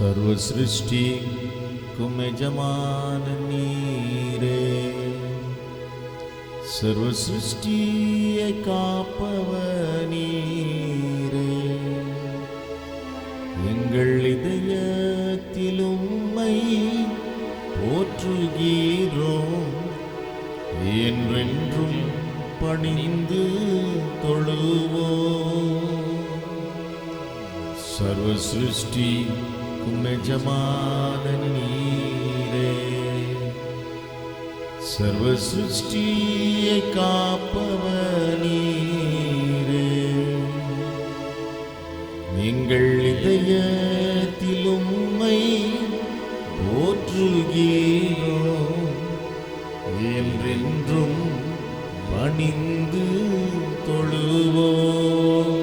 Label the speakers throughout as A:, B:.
A: सर्व सृष्टिக்கும் எஜமான நீரே, सर्व सृष्टिயை காப்பவர் நீரே. எங்கள் இதயத்தில் உம்மை போற்றுகிறோம், என்றென்றும் பணிந்து தொழுவோம். सर्व सृष्टिக்கும் எஜமான நீரே, सर्व सृष्टिயை காப்பவர் நீரே. எங்கள் இதயத்தில் உம்மை போற்றுகிறோம், என்றென்றும் பணிந்து தொழுவோம்.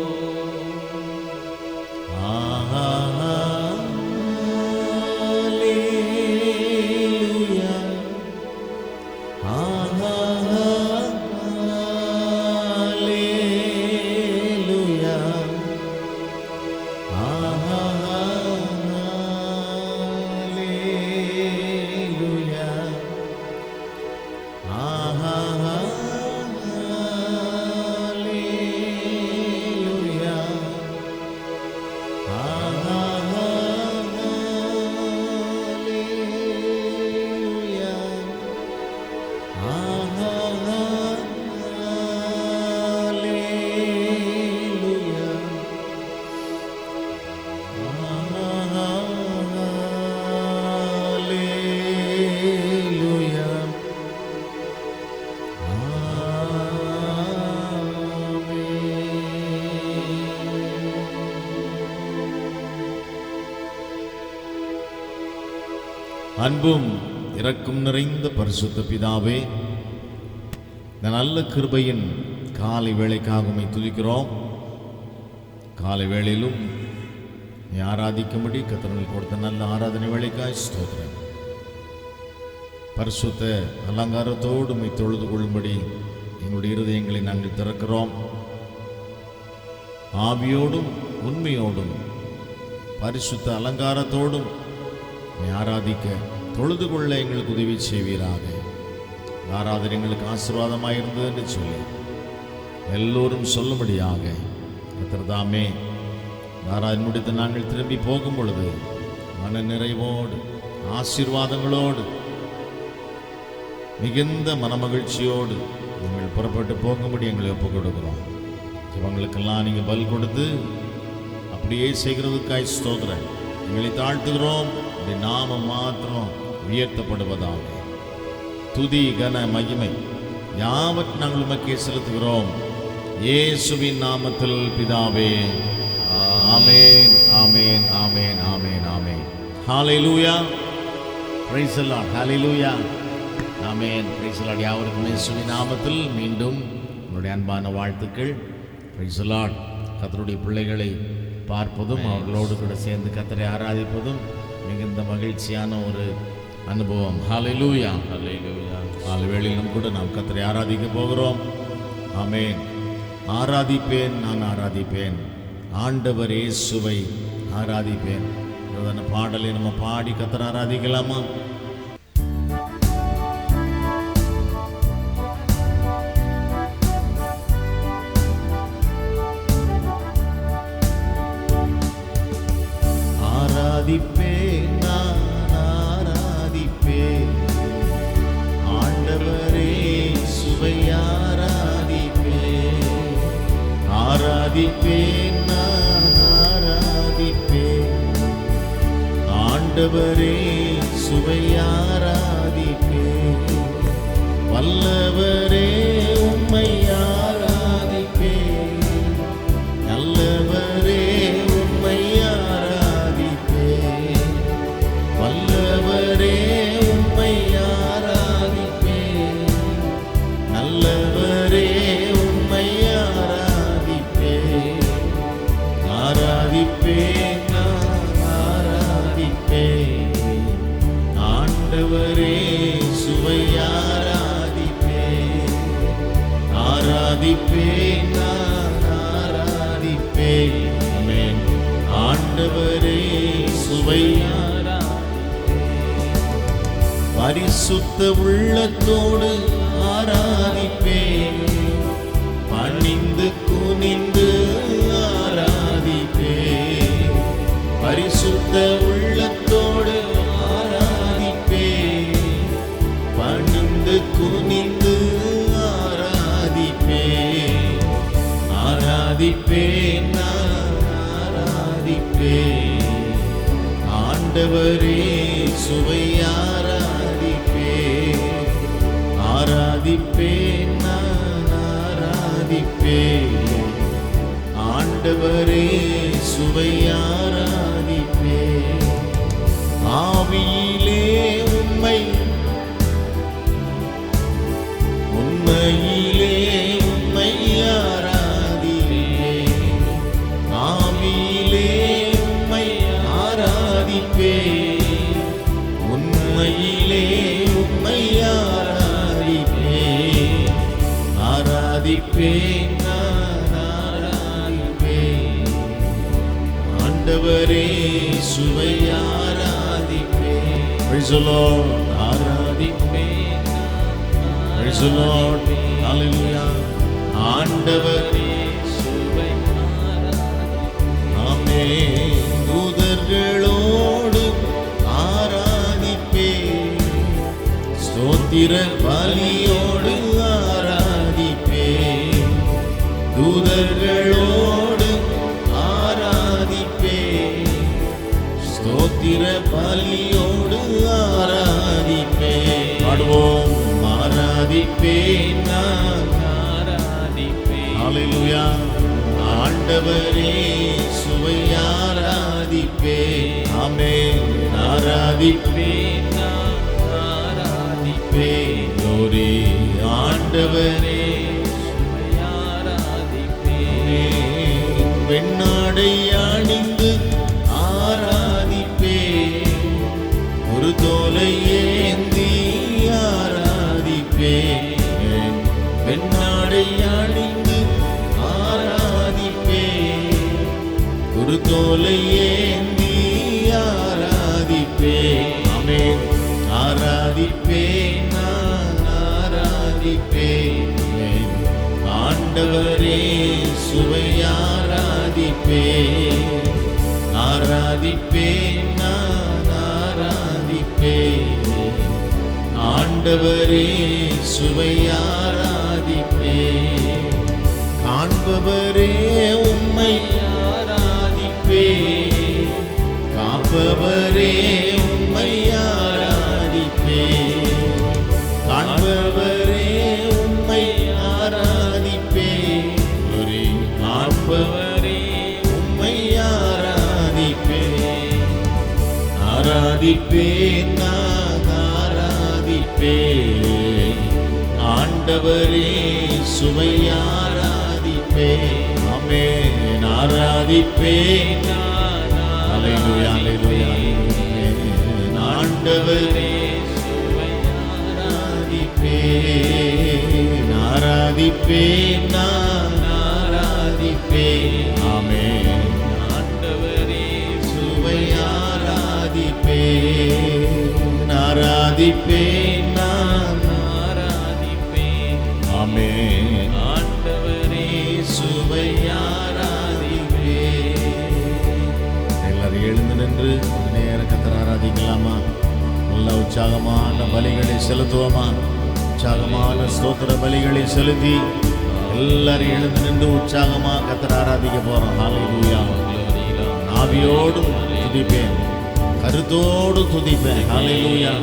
A: அன்பும் இரக்கம் நிறைந்த பரிசுத்த பிதாவே, இந்த நல்ல கிருபையின் காலை வேளைக்காக உம்மை துதிக்கிறோம். காலை வேளையிலும் நீ ஆராதிக்கும்படி கர்த்தர் கொடுத்த நல்ல ஆராதனை வேளைக்காய் ஸ்தோத்திரம். பரிசுத்த அலங்காரத்தோடு உம்மை தொழுது கொள்ளும்படி எங்களுடைய இருதயங்களை நாங்கள் திறக்கிறோம். ஆவியோடும் உண்மையோடும் பரிசுத்த அலங்காரத்தோடும் ஆராதிக்க தொழுது கொள்ள எங்களுக்கு உதவி செய்வீராக. ஆராதனை எங்களுக்கு ஆசீர்வாதமாக இருந்தது என்று சொல்லி எல்லோரும் சொல்லும்படியாக கர்த்தர்தாமே ஆராதனை முடித்து நாங்கள் திரும்பி போகும் பொழுது மன நிறைவோடு ஆசீர்வாதங்களோடு மிகுந்த மனமகிழ்ச்சியோடு நீங்கள் புறப்பட்டு போகும்படி எங்களை ஒப்புக் கொடுக்கிறோம். இவங்களுக்கெல்லாம் நீங்கள் பல் கொடுத்து அப்படியே செய்கிறதுக்காய் ஸ்தோத்திரம். எங்களை தாழ்த்துகிறோம். நாமம் மாத்திரம் உயர்த்தப்படுவதாக. துதி கன மகிமை யாவற்றை நாங்கள் உமக்கே செலுத்துகிறோம், இயேசுவின் நாமத்தில் பிதாவே. ஆமென், ஆமென், ஆமென், ஆமென், ஆமென். ஹல்லேலூயா, பிரைஸ் தி லார்ட். ஹல்லேலூயா, ஆமென், பிரைஸ் தி லார்ட். யாவருக்கும் இயேசுவின் நாமத்தில் மீண்டும் உங்களுடைய அன்பான வாழ்த்துக்கள். Praise the lord. கர்த்தருடைய பிள்ளைகளை பார்ப்பதும் அவர்களோடு கூட சேர்ந்து கர்த்தரை ஆராதிப்பதும் மிகுந்த மகிழ்ச்சியான ஒரு அனுபவம். ஹல்லேலூயா, ஹல்லேலூயா. காலைவேளையிலும் கூட நாம் கர்த்தரை ஆராதிக்க போகிறோம். ஆமென். ஆராதிப்பேன், நான் ஆராதிப்பேன், ஆண்டவர் இயேசுவை ஆராதிப்பேன். அந்த பாடலை நம்ம பாடி கர்த்தரை ஆராதிக்கலாமா? ஆராதிப்பேன், நான் ஆராதிப்பேன், ஆண்டவரே இயேசுவை ஆராதிப்பேன். ஆராதிப்பேன், நான் ஆராதிப்பேன், ஆண்டவரே இயேசுவை ஆராதிப்பேன். வல்லவரே உம்மை ஆராதிப்பேன், நல்லவரே உம்மை ஆராதிப்பேன். வல்லவரே உம்மை ஆராதிப்பேன், நல்லவரே உம்மை ஆராதிப்பேன். ஆராதிப்பேன், நான் ஆராதிப்பேன், ஆண்டவரே இயேசுவை ஆராதிப்பேன். ஆராதிப்பேன், நான் ஆராதிப்பேன், ஆண்டவரே சுவை பரிசுத்த உள்ளத்தோடு ஆராதிப்பேன், பணிந்து குனிந்து ஆராதிப்பேன். பரிசுத்த உள்ளத்தோடு ஆராதிப்பேன், பணிந்து குனிந்து ஆராதிப்பேன். ஆராதிப்பேன், ஆராதிப்பேன் ஆண்டவரே சுவை ஆராதிப்பேன். ஆராதிப்பேன், நான் ஆராதிப்பேன் ஆண்டவரே சுவை ஆராதிப்பேன். ஆவியிலே உம்மை உண்மையிலே உம்மை ஆராதிப்பேன். ஆவியிலே உம்மை ஆராதிப்பேன், உண்மையிலே உம்மை ஆராதிப்பேன். ஆராதிப்பேன், நான் ஆராதிப்பேன் ஆண்டவரே சுவை ஆராதிப்பேன். Praise the Lord. ஆராதிப்பேன். Praise the Lord. Hallelujah. ஆண்டவரே சுவை ஆராதிப்பேன். ஆமென். தூதர்களோடு ஆராதிப்பேன், ஸ்தோத்திர பலியோடு ஆராதிப்பேன். தூதர்களோடு ஆராதிப்பேன், ஸ்தோத்திர பலியோடு ஆராதிப்பேன். பாடுவோம். ஆராதிப்பேன், நான் ஆராதிப்பேன். ஹல்லேலூயா. ஆண்டவரே சுவை ஆராதிப்பேன். ஆமென். ஆராதிப்பேன், நான் ஆராதிப்பேன். glory. ஆண்டவரே சுவை ஆராதிப்பேன். வெண்ணாடை அணிந்து ஆராதிப்பேன், ஒரு தோலை ஏந்தி ஆராதிப்பேன். வெண்ணாடை அணிந்து ஆராதிப்பேன், ஒரு தோலை ஏந்தி ஆராதிப்பேன். ஆமென். ஆராதிப்பேன், நான் ஆராதிப்பேன் ஆண்டவரே சுவை ஆராதிப்பேன். ஆராதிப்பேன், நான் ஆராதிப்பேன் ஆண்டவரே சுவை ஆராதிப்பேன். காண்பவரே உம்மை ஆராதிப்பேன், காப்பவரே உம்மை ஆராதிப்பேன். காண்பவரே உம்மை ஆராதிப்பேன், காண்பவரே உம்மை ஆராதிப்பேன். ஆராதிப்பேன், நான் ஆராதிப்பேன் ஆண்டவரே சுவை ஆராதிப்பேன். ஆமென். ஆராதிப்பேன், ஹல்லேலூயா, ஹல்லேலூயா. ஆண்டவரே சுவை ஆராதிப்பேன். ஆராதிப்பேன், நான் ஆராதிப்பேன். ஆமென். ஆண்டவரே சுவை ஆராதிப்பேன். ஆராதிப்பேன், நான் ஆராதிப்பேன். ஆமென். ஆண்டவரே சுவை ஆராதிப்பேன். எல்லாரும் எழுந்து நின்று நேர கர்த்தரை ஆராதிக்கலாமா? நல்ல உற்சாகமான பலிகளை செலுத்துவோமா? உற்சாகமான ஸ்தோத்திர பலிகளை செலுத்தி எல்லாரும் எழுந்து நின்று உற்சாகமா கர்த்தரை ஆராதிக்க போறோம். ஹல்லேலூயா. ஆவியோடும் துதிப்பேன், கருத்தோடு துதிப்பேன். ஹல்லேலூயா.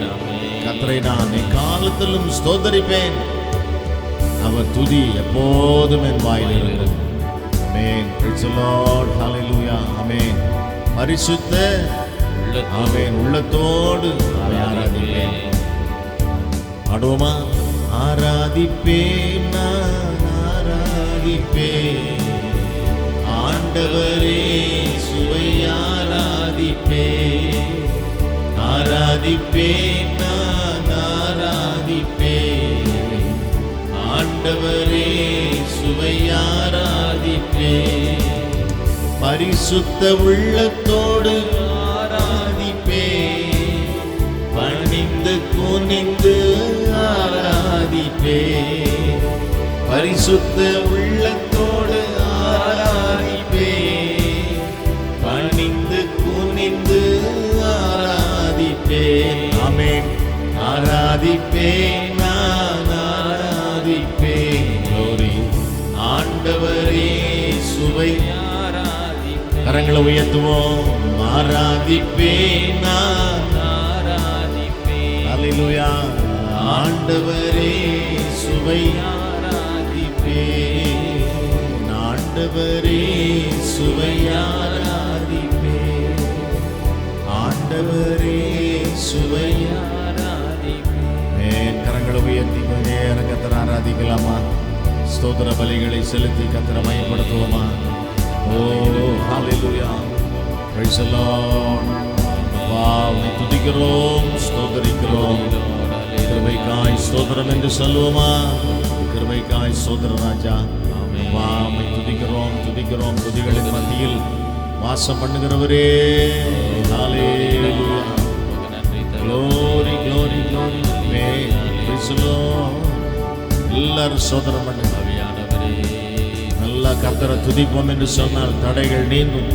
A: கர்த்தரை நான் எக்காலத்திலும் ஸ்தோத்தரிப்பேன், அவர் துதி எப்போதும் என் வாயில் இருக்கும். ஆமென். Praise the Lord. Hallelujah. ஆமென். பரிசுத்த ஆமென் உள்ளத்தோடு ஆராதிப்பேன். ஆடுவோமா? ஆராதிப்பேன், நான் ஆராதிப்பேன் ஆண்டவரே சுவை ஆராதிப்பேன். ஆராதிப்பேன், நான் ஆராதிப்பேன் ஆண்டவரே சுவை ஆராதிப்பேன். பரிசுத்த உள்ளத்தோடு ஆராதிப்பேன், குனிந்து ஆராதிப்பே, பரிசுத்த உள்ளத்தோடு ஆராதிப்பே, பணிந்து குனிந்து ஆராதிப்பே. ஆமென். ஆராதிப்பே, நான் ஆராதிப்பே. glory. ஆண்டவரே சுவை. கரங்களை உயர்த்துவோம். ஆராதிப்பே, நான் ஆராதிப்பே. அல்லேலூயா. ஆண்டவரே சுவை. ஆராதிப்பே, ஆண்டவரே சுவை. ஆராதிப்பே, ஆண்டவரே சுவை. ஆராதிப்பே. கரங்களை உயர்த்தி கத்தரை ஆராதிக்கலாமா? ஸ்தோத்திர பலிகளை செலுத்தி கத்தரை மயப்படுத்துவோமா? ஓ ஹல்லேலூயா. Praise the Lord. அப்பா துதிக்கிறோம், ஸ்தோத்திரிக்கிறோம். கிருபைக்காய் ஸ்தோத்திரம் என்று சொல்லுவோமா? கிருபைக்காய் ஸ்தோத்திரம் ராஜா. அப்பா துதிக்கிறோம், துதிக்கிறோம். துதிகளின் மத்தியில் வாசம் பண்ணுகிறவரே. ஹல்லேலூயா. glory glory glory. Price the Lord. எல்லாரும் ஸ்தோத்திரம் பண்ணுங்க. நல்லா கர்த்தரை துதிப்போம் என்று சொன்னால் தடைகள் நீங்கும்.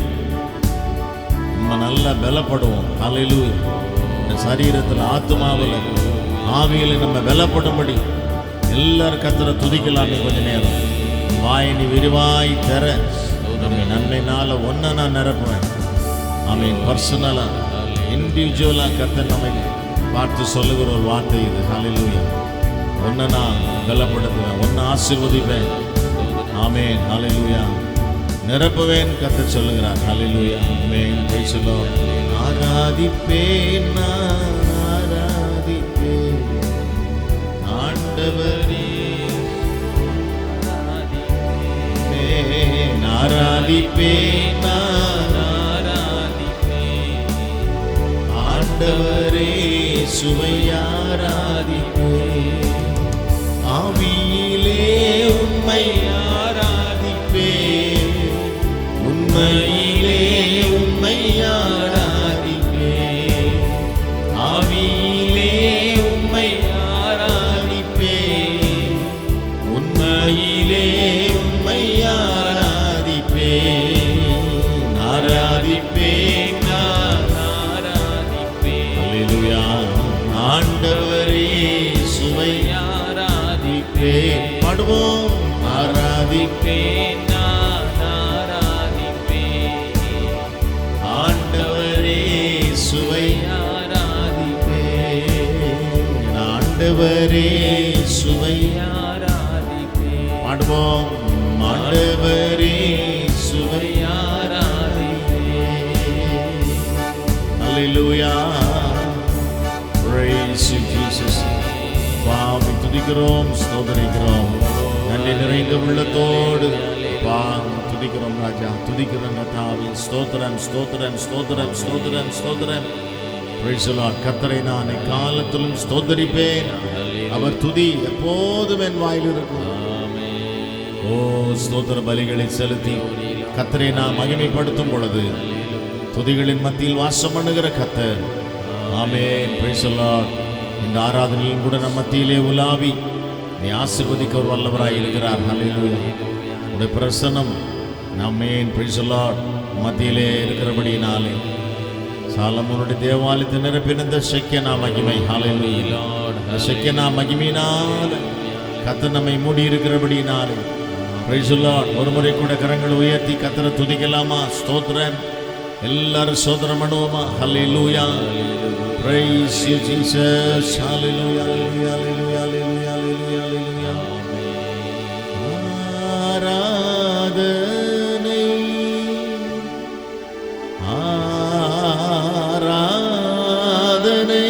A: நம்ம நல்லா பலப்படுவோம். ஹல்லேலூயா. இந்த சரீரத்தில், ஆத்துமாவில், ஆவியில் நம்ம பலப்படும்படி எல்லாரும் கர்த்தரை துதிக்கலாமே. கொஞ்ச நேரம் வாய் நீ விரிவாய் தர, நம்ம நன்மைனால ஒன்றை நான் நிரப்புவேன். ஆமீன். பர்சனலா, இண்டிவிஜுவலா கர்த்தர் நம்மை பார்த்து சொல்லுகிற ஒரு வார்த்தை இது. ஹல்லேலூயா. ஒன்றை நான் பலப்படுத்துவேன், ஒன்றை ஆசீர்வதிப்பேன். ஆமென். ஹல்லேலூயா. நிரப்புவேன் கர்த்தர் சொல்லுகிறார். ஹல்லேலூயா. ஆமென். Praise the lord. ஆராதிப்பேன், நான் ஆராதிப்பேன். ஆண்டவரே ஆராதிப்பேன், நான் ஆராதிப்பேன். ஆண்டவரே சுவை. ஆராதிப்பேன். ஆவியிலே உம்மை ஆராதிப்பேன், உண்மையிலே உம்மை ஆராதிப்பேன். ஆவியிலே உம்மை ஆராதிப்பேன், உண்மையிலே உம்மை ஆராதிப்பேன். ஆராதிப்பேன், நான் ஆராதிப்பேன். அல்லேலூயா. ஆண்டவரே சுவை. பாடுவோம். ஆராதிப்பேன், நான் ஆராதிப்பேன். ஆண்டவரே சுவை. ஆராதிப்பேன். ஆண்டவரே சுவை. ஆராதிப்பேன். பாடுவோம். ஆண்டவரே சுவை. ஆராதிப்பேன். அல்லேலூயா. praise you Jesus. பாவை துதிக்கிறோம், ஸ்தோத்திரிக்கிறோம். நன்றி நிறைந்த உள்ளத்தோடு துதிக்கிறோம் ராஜா. துதிக்கிறோம் கர்த்தாவே. ஸ்தோத்திரம் ஸ்தோத்திரம் ஸ்தோத்திரம் ஸ்தோத்திரம் ஸ்தோத்திரம். Price the Lord. கர்த்தரை நான் காலத்திலும் ஸ்தோத்திரிப்பேன். அவர் துதி எப்போதும் என் வாயில் இருக்கும். ஓ ஸ்தோத்திர பலிகளை செலுத்தி கர்த்தரை நான் மகிமைப்படுத்தும் பொழுது துதிகளின் மத்தியில் வாசம் பண்ணுகிற கர்த்தர். ஆமென். Praise the lord. இந்த ஆராதனையும் கூட நம் மத்தியிலே உலாவி நீ ஆசீர்வதிக்க ஒரு வல்லவராய் இருக்கிறார். ஹல்லேலூயா. உடைய பிரசன்னம் நம்மேன் பிரைஸ் தி லார்ட் மத்தியிலே இருக்கிறபடியினாலே சாலமோனுடைய தேவாலயத்தை நிரப்பின இந்த ஷெக்கெனா மகிமை. ஹல்லேலூயா. ஷெக்கெனா மகிமையினால் கர்த்தர் நம்மை மூடி இருக்கிறபடியினாலே பிரைஸ் தி லார்ட். ஒரு முறை கூட கரங்களை உயர்த்தி கர்த்தரை துதிக்கலாமா? ஸ்தோத்திரம். எல்லாரும் ஸ்தோத்திரம் பண்ணுவோமா? ஹல்லேலூயா. Praise you Jesus. Hallelujah, hallelujah, hallelujah, hallelujah, hallelujah. ஆராதனை ஆராதனை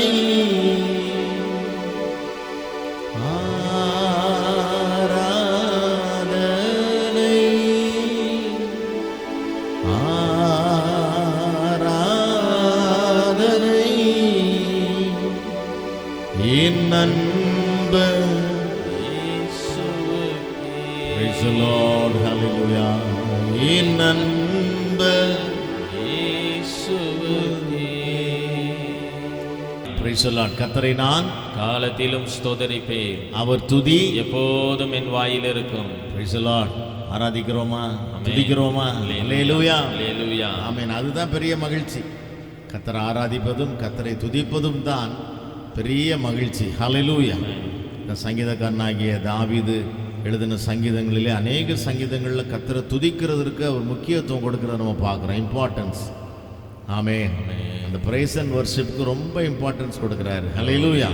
A: ஆராதனை ஆராதனை என் அன்பு இயேசுவுக்கே. Praise the Lord. Hallelujah. என் அன்பு இயேசுவுக்கே. Praise the Lord. கர்த்தரை நான்
B: காலத்திலும் ஸ்தோத்தரிப்பேன்.
A: அவர் துதி
B: எப்போதும் என் வாயில் இருக்கும்.
A: Praise the Lord. ஆராதிக்கிறோமா, துதிக்கிறோமா? அல்லேலூயா,
B: அல்லேலூயா.
A: ஆமென். அதுதான் பெரிய மகிழ்ச்சி. கர்த்தரை ஆராதிப்பதும் கர்த்தரை துதிப்பதும் தான் பெரிய மகிழ்ச்சி. ஹல்லேலூயா. இந்த சங்கீதக்காரனாகிய தாவீது எழுதின சங்கீதங்களிலே அநேக சங்கீதங்களில் கர்த்தரை துதிக்கிறதுக்கு அவர் முக்கியத்துவம் கொடுக்கிறத நம்ம பார்க்குறோம். இம்பார்ட்டன்ஸ். ஆமென். அந்த பிரைஸ் அண்ட் வர்ஷிப்புக்கு ரொம்ப இம்பார்ட்டன்ஸ் கொடுக்குறாரு. ஹல்லேலூயா.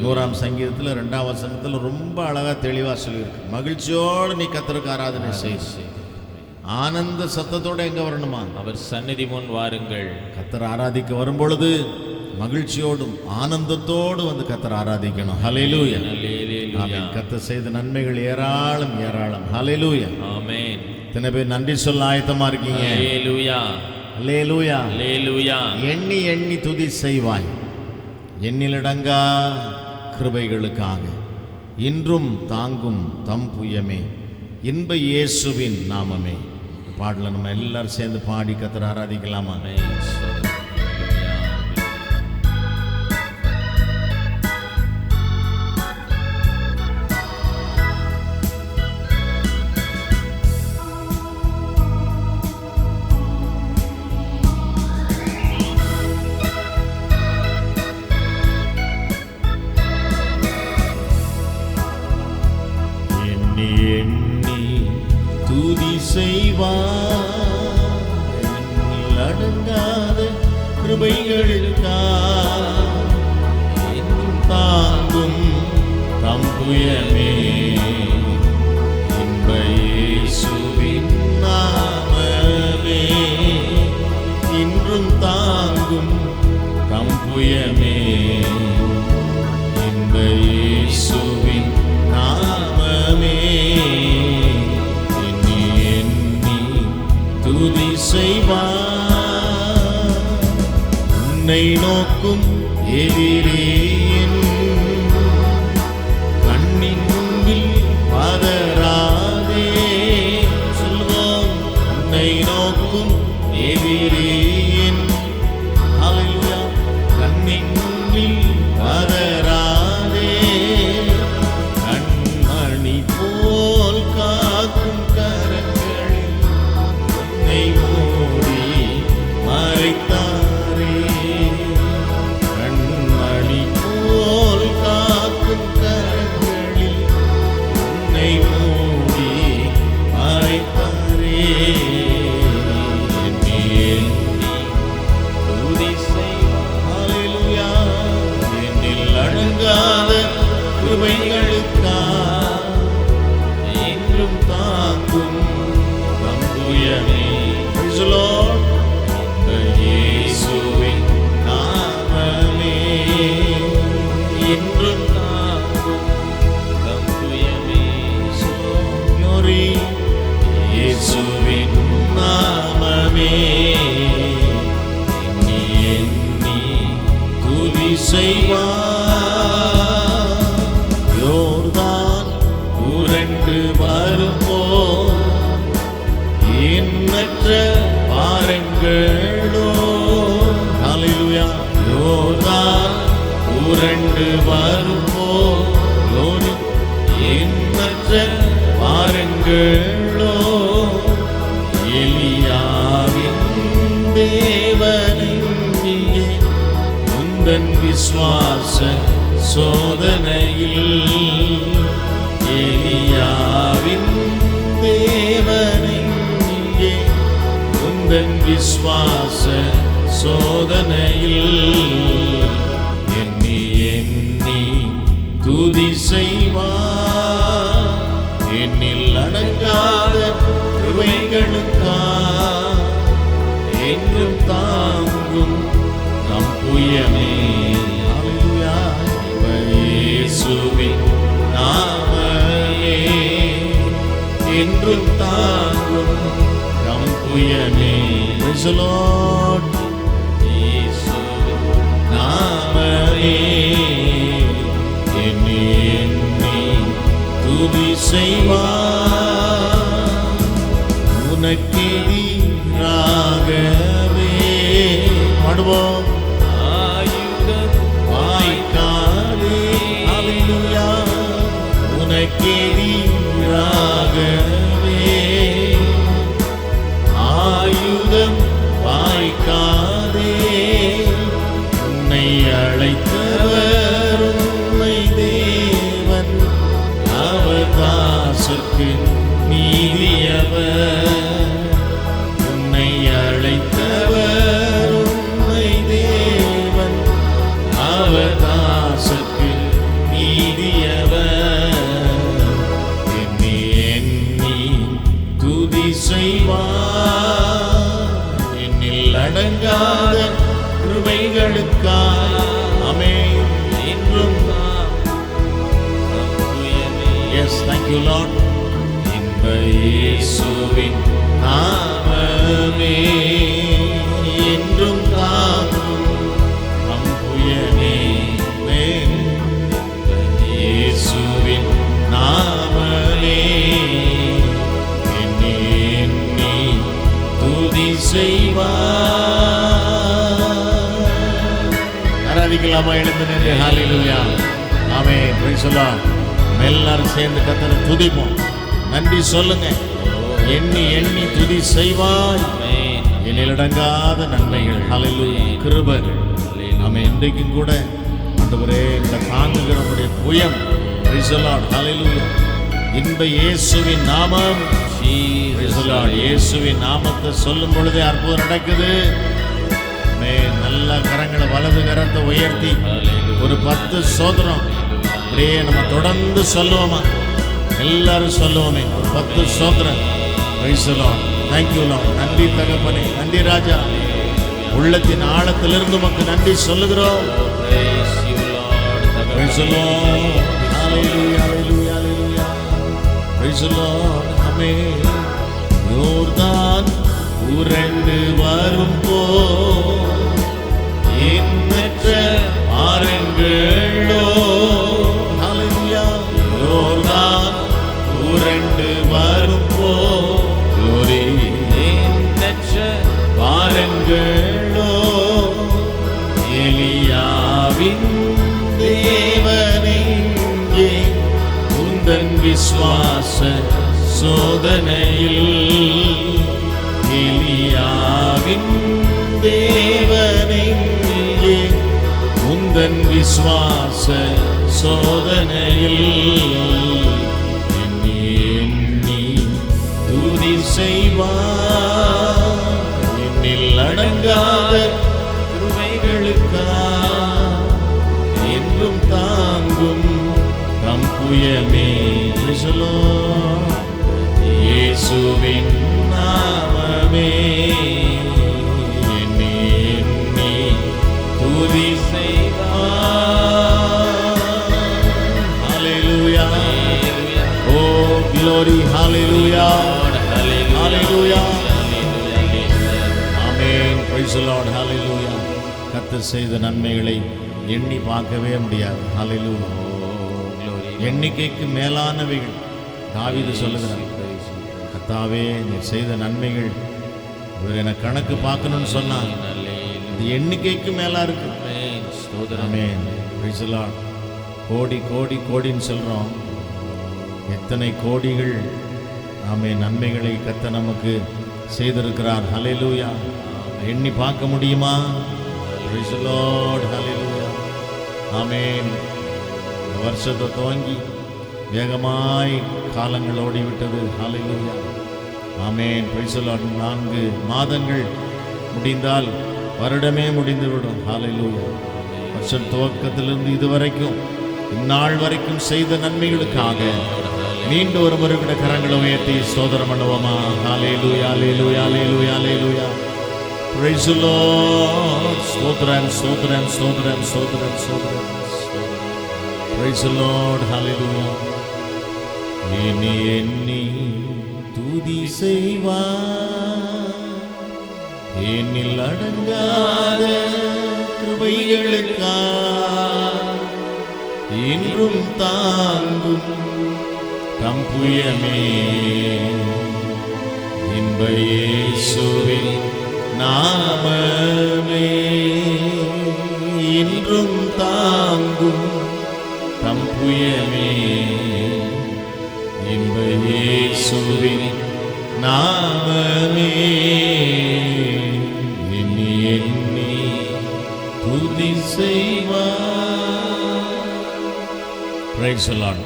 A: 100ஆம் சங்கீதத்தில் 2ஆம் வசனத்தில் ரொம்ப அழகாக தெளிவாக சொல்லியிருக்கு. மகிழ்ச்சியோடு நீ கர்த்தருக்கு ஆராதனை செய். ஆனந்த சத்தத்தோடு எங்கே வரணுமா? அவர்
B: சந்நிதி முன் வாருங்கள்.
A: கர்த்தரை ஆராதிக்க வரும்பொழுது மகிழ்ச்சியோடும் ஆனந்தத்தோடு வந்து கர்த்தரை ஆராதிக்கணும். ஹல்லேலூயா. ஆமென். கர்த்தர் செய்த நன்மைகள் ஏராளம் ஏராளம். ஹல்லேலூயா.
B: ஆமென்.
A: இத்தனை பேர் நன்றி சொல்ல ஆயத்தமா இருக்கீங்க?
B: ஹல்லேலூயா.
A: அல்லேலூயா,
B: அல்லேலூயா.
A: எண்ணி எண்ணி துதி செய்வாய் எண்ணிலடங்கா கிருபைகளுக்காக இன்றும் தாங்கும் தம் புயமே இன்ப இயேசுவின் நாமமே. பாடல நம்ம எல்லாரும் சேர்ந்து பாடி கர்த்தரை ஆராதிக்கலாமா? அடங்காத கிருபைகளுக்காக தாங்கும் தம் புயமே இன்ப இயேசுவின் நாமமே இன்றும் தாங்கும் தம் புயமே இன்ப இயேசுவின் நாமமே துதி செய்வார் உன்னை நோக்கும் எதிரேன் கண்ணின் முன்பில் பதறாதே சொல்வோம். உன்னை நோக்கும் எதிரேன் ஹல்லேலூயா கண்ணின் முன்பில் பதறாதே கண்மணி போல் காக்கும் கரங்களில் மூடி மறைத்தாரே கண்மணி போல் காக்கும் கரங்களில் உன்னை மூடி மறைத்தாரே துதி செய்வார். ஹல்லேலூயா. என்னில் அடங்காத கிருபைகளுக்காக என்றும் தாங்கும் தம் புயமே இயேசுவின் நாமமே இன்றும் தாங்கும் தம் புயமே இயேசுவின் நாமமே எண்ணி எண்ணி துதி செய்வார். யோர்தான் உரண்டு வரும்போது எண்ணற்ற பாருங்களோ ஹல்லேலூயா. யோர்தான் உரண்டு வரும்போது எண்ணற்ற பாருங்களோ எலியாவின் தேவனிங்கே உந்தன் விசுவாச சோதனையில் எலியாவின் தேவனிங்கே உந்தன் விசுவாச சோதனையில் எண்ணி எண்ணி துதி செய்வார். என்னில் அடங்காத கிருபைகளுக்காக என்றும் தாங்கும் தம் புயமே ஹல்லேலூயா. இயேசுவின் நாமமே என்றும் தாங்கும் தம் புயமே. Praise the Lord. இயேசுவின் நாமமே எண்ணி எண்ணி துதி செய்வார். உனக்கெதிராகவே பாடுவோம். ஆயுதம் வாய்க்காதே எனக்கெதிராகவே ஆயுதம் வாய்க்காதே. உன்னை அழைத்தவர் உண்மை தேவன், அவர் தாசுக்கு நீதியவர். உன்னை அழைத்தவர் உண்மை தேவன், அவர் தாசுக்கு நீதியவர். எண்ணி எண்ணி துதி செய்வார், என்னில் அடங்காத கிருபைகளுக்காய். ஆமென். இன்றும் Yes, thank you Lord. இன்ப இயேசுவின் நாமமே என்றும் தாங்கும் நம் புயமே. இயேசுவின் நாமமே எண்ணி எண்ணி துதி செய்வார். ஆராதிக்கலாமா? எழுந்து நின்று ஹல்லேலூயா. ஆமென். Praise the Lord. எல்லாரும் சேர்ந்து கர்த்தரை துதிப்போம். நன்றி சொல்லுங்க. எண்ணி எண்ணி துதி செய்வாய், என்னில் அடங்காத நன்மைகள். ஹல்லேலூயா. கிருபைகள். ஆமென். இன்றைக்கும் கூட ஆண்டவரே இந்த தாங்குகிறவருடைய புயம். Price the lord. ஹல்லேலூயா. இன்ப இயேசுவின் நாமம். Price the Lord. இயேசுவின் நாமத்தை சொல்லும் பொழுதே அற்புதம் நடக்குது. நல்ல கரங்களை, வலது கரத்தை உயர்த்தி ஒரு 10 சோதரம் அப்படியே நம்ம தொடர்ந்து சொல்லுவோமா? எல்லாரும் சொல்லுவோமே ஒரு 10 சோதரம். Price the Lord. Thank you Lord. நன்றி தகப்பனே, நன்றி ராஜா. உள்ளத்தின் ஆழத்திலிருந்து உமக்கு நன்றி சொல்லுகிறோம். Praise the Lord. Hallelujah, hallelujah, hallelujah. Praise the Lord. Amen. யோர்தான் உறைந்து வரும்போ எண்ணற்ற ஆறுகளோ. Hallelujah. யோர்தான் உறைந்து வரும்போ glory எண்ணற்ற ஆறுகளோ. எலியாவின் தேவனெங்கே உந்தன் விசுவாச சோதனையில். எலியாவின் தேவனெங்கே உந்தன் விசுவாச சோதனையில். எண்ணி எண்ணி துதி செய்வார், என்னில் அடங்காத என்றும் தாங்கும் நம் புயமே. இயேசுவின் நாமமே எண்ணி எண்ணி துதி செய்வார். ஹல்லேலூயா. ஓ glory. Hallelujah. Hallelujah. Amen. praise the Lord. ஹல்லேலூயா. கர்த்தர் செய்த நன்மைகளை எண்ணி பார்க்கவே முடியாது. ஹல்லேலூயா. எண்ணிக்கைக்கு மேலானவைகள். தாவீது சொல்லுகிறார், கர்த்தாவே நீர் செய்த நன்மைகள் இவர் எனக்கு கணக்கு பார்க்கணும்னு சொன்னார். இது எண்ணிக்கைக்கு மேலா இருக்கு. ஆமென். praise the Lord. கோடி கோடி கோடின்னு சொல்றோம். எத்தனை கோடிகள் ஆமென் நன்மைகளை கர்த்தர் நமக்கு செய்திருக்கிறார். ஹல்லேலூயா. எண்ணி பார்க்க முடியுமா? praise the Lord. ஹல்லேலூயா. ஆமென். இந்த வருஷத்தை துவங்கி வேகமாய் காலங்கள் ஓடிவிட்டது. ஹல்லேலூயா. ஆமென். praise the Lord. 4 மாதங்கள் முடிந்தால் வருடமே முடிந்துவிடும். ஹல்லேலூயா. வருஷம் துவக்கத்திலிருந்து இதுவரைக்கும் இந்நாள் வரைக்கும் செய்த நன்மைகளுக்காக மீண்டும் ஒரு முறை கூட கரங்களை உயர்த்தி ஸ்தோத்திரம் பண்ணுவோமா? ஹல்லேலூயா, ஹல்லேலூயா, ஹல்லேலூயா, ஹல்லேலூயா. praise the Lord. ஸ்தோத்திரம், ஸ்தோத்திரம், ஸ்தோத்திரம், ஸ்தோத்திரம், ஸ்தோத்திரம். praise the Lord. ஹல்லேலூயா. எண்ணி எண்ணி துதி செய்வார், என்னில் அடங்காத கிருபைகளுக்காய் என்றும் தாங்கும் தம் புயமே. இன்ப இயேசுவின் நாமமே என்றும் தாங்கும் தம் புயமே. இன்ப இயேசுவின் நாமமே எண்ணி எண்ணி துதி செய்வார். Praise the Lord.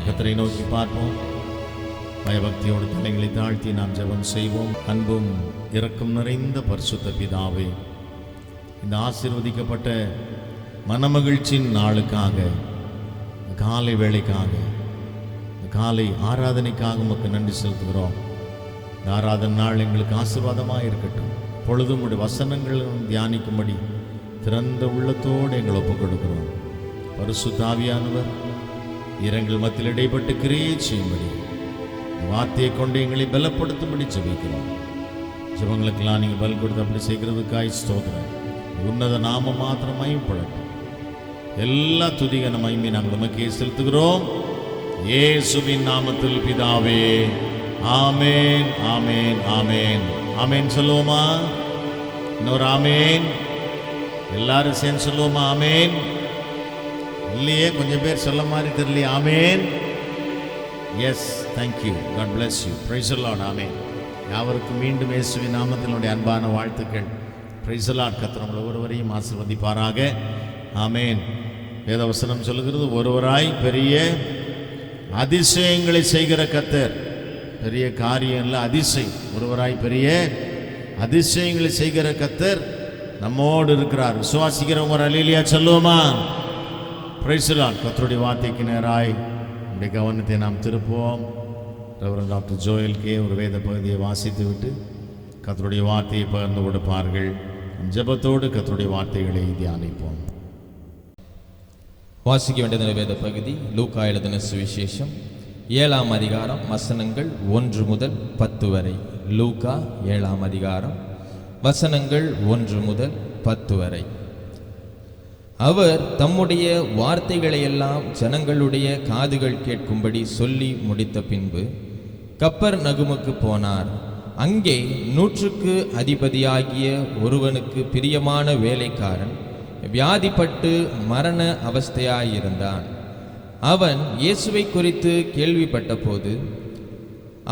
A: கர்த்தரை நோக்கி பார்ப்போம். பயபக்தியோடு தலைகளை தாழ்த்தி நாம் ஜெபம் செய்வோம். அன்பும் இரக்கம் நிறைந்த பரிசுத்த பிதாவே, இந்த ஆசீர்வதிக்கப்பட்ட மனமகிழ்ச்சியின் நாளுக்காக, காலை வேளைக்காக, காலை ஆராதனைக்காக உமக்கு நன்றி செலுத்துகிறோம். இந்த ஆராதனை நாள் எங்களுக்கு ஆசீர்வாதமாக இருக்கட்டும். பொழுதும் உடைய வசனங்களும் தியானிக்கும்படி திறந்த உள்ளத்தோடு எங்களை ஒப்புக் கொடுக்கிறோம். பரிசுத்த ஆவியானவர் இரங்கள் மத்தியில் இடைப்பட்டு கிரியை செய்யும்படி வார்த்தையை கொண்டு எங்களை பலப்படுத்தும்படி ஜெபிக்கிறோம். ஜெபங்களுக்கெல்லாம் நீங்கள் பல் கொடுத்து அப்படி செய்கிறதுக்காய் ஸ்தோத்திரம். உன்னத நாமம் மாத்திரம் மகிமைப்படட்டும். எல்லா துதிகன மகிமை நாங்கள் உமக்கே செலுத்துகிறோம். இயேசுவின் நாமத்தில் பிதாவே, ஆமேன், ஆமேன், ஆமேன், ஆமேன். சொல்லுவோமா? இன்னொரு ஆமேன். எல்லாரும் சேர்ந்து சொல்லுவோமா? ஆமேன். இல்லையே, கொஞ்சம் பேர் சொல்ல மாதிரி தெரியலையே. ஆமேன். Yes, thank you. God bless you. Praise the lord. ஆமேன். யாவருக்கும் மீண்டும் இயேசுவின் நாமத்தினுடைய அன்பான வாழ்த்துக்கள். Praise the lord. கர்த்தர் உங்கள் ஒவ்வொருவரையும் ஆசீர்வதிப்பாராக. ஆமேன். வேதவசனம் சொல்லுகிறது, ஒருவராய் பெரிய அதிசயங்களை செய்கிற கர்த்தர். பெரிய காரியம் இல்லை, அதிசயம். ஒருவராய் பெரிய அதிசயங்களை செய்கிற கர்த்தர் நம்மோடு இருக்கிறார். விசுவாசிக்கிறவங்க ஒரு அல்லேலூயா சொல்லுவோமா? Price the lord. கர்த்தருடைய வார்த்தைக்கு நேராய் நம்முடைய கவனத்தை நாம் திருப்புவோம். ரெவரண்ட் டாக்டர் ஜோயல் கே ஒரு வேத பகுதியை வாசித்து விட்டு கர்த்தருடைய வார்த்தையை பகிர்ந்து கொடுப்பார்கள். ஜெபத்தோடு கர்த்தருடைய வார்த்தைகளை தியானிப்போம்.
B: வாசிக்க வேண்டிய வேத பகுதி லூக்கா எழுதின சுவிசேஷம் 7ஆம் அதிகாரம் வசனங்கள் 1 முதல் 10 வரை. லூக்கா 7ஆம் அதிகாரம் வசனங்கள் 1 முதல் 10 வரை. அவர் தம்முடைய வார்த்தைகளையெல்லாம் ஜனங்களுடைய காதுகள் கேட்கும்படி சொல்லி முடித்த பின்பு கப்பர்நகுமுக்கு போனார். அங்கே 100க்கு அதிபதியாகிய ஒருவனுக்கு பிரியமான வேலைக்காரன் வியாதிப்பட்டு மரண அவஸ்தையாயிருந்தான். அவன் இயேசுவை குறித்து கேள்விப்பட்ட போது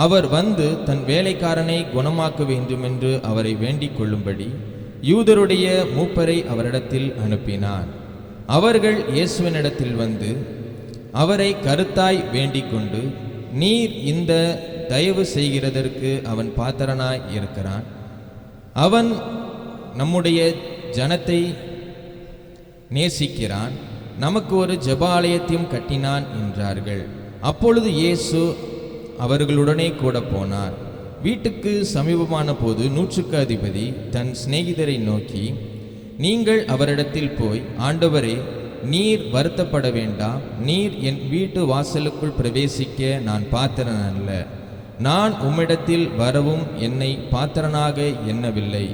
B: அவர் வந்து தன் வேலைக்காரனை குணமாக்க வேண்டுமென்று அவரை வேண்டிக் கொள்ளும்படி யூதருடைய மூப்பரை அவரிடத்தில் அனுப்பினார். அவர்கள் இயேசுவினிடத்தில் வந்து அவரை கருத்தாய் வேண்டிக் கொண்டு, நீர் இந்த தயவு செய்கிறதற்கு அவன் பாத்திரனாய் இருக்கிறான். அவன் நம்முடைய ஜனத்தை நேசிக்கிறான். நமக்கு ஒரு ஜெபாலயத்தையும் கட்டினான் என்றார்கள். அப்பொழுது இயேசு அவர்களுடனே கூட போனார். வீட்டுக்கு சமீபமான போது 100க்கு அதிபதி தன் சிநேகிதரை நோக்கி, நீங்கள் அவரிடத்தில் போய், ஆண்டவரே, நீர் வருத்தப்பட வேண்டாம். நீர் என் வீட்டு வாசலுக்குள் பிரவேசிக்க நான் பாத்திரன் அல்ல. நான் உம்மிடத்தில் வரவும் என்னை பாத்திரனாக எண்ணவில்லை.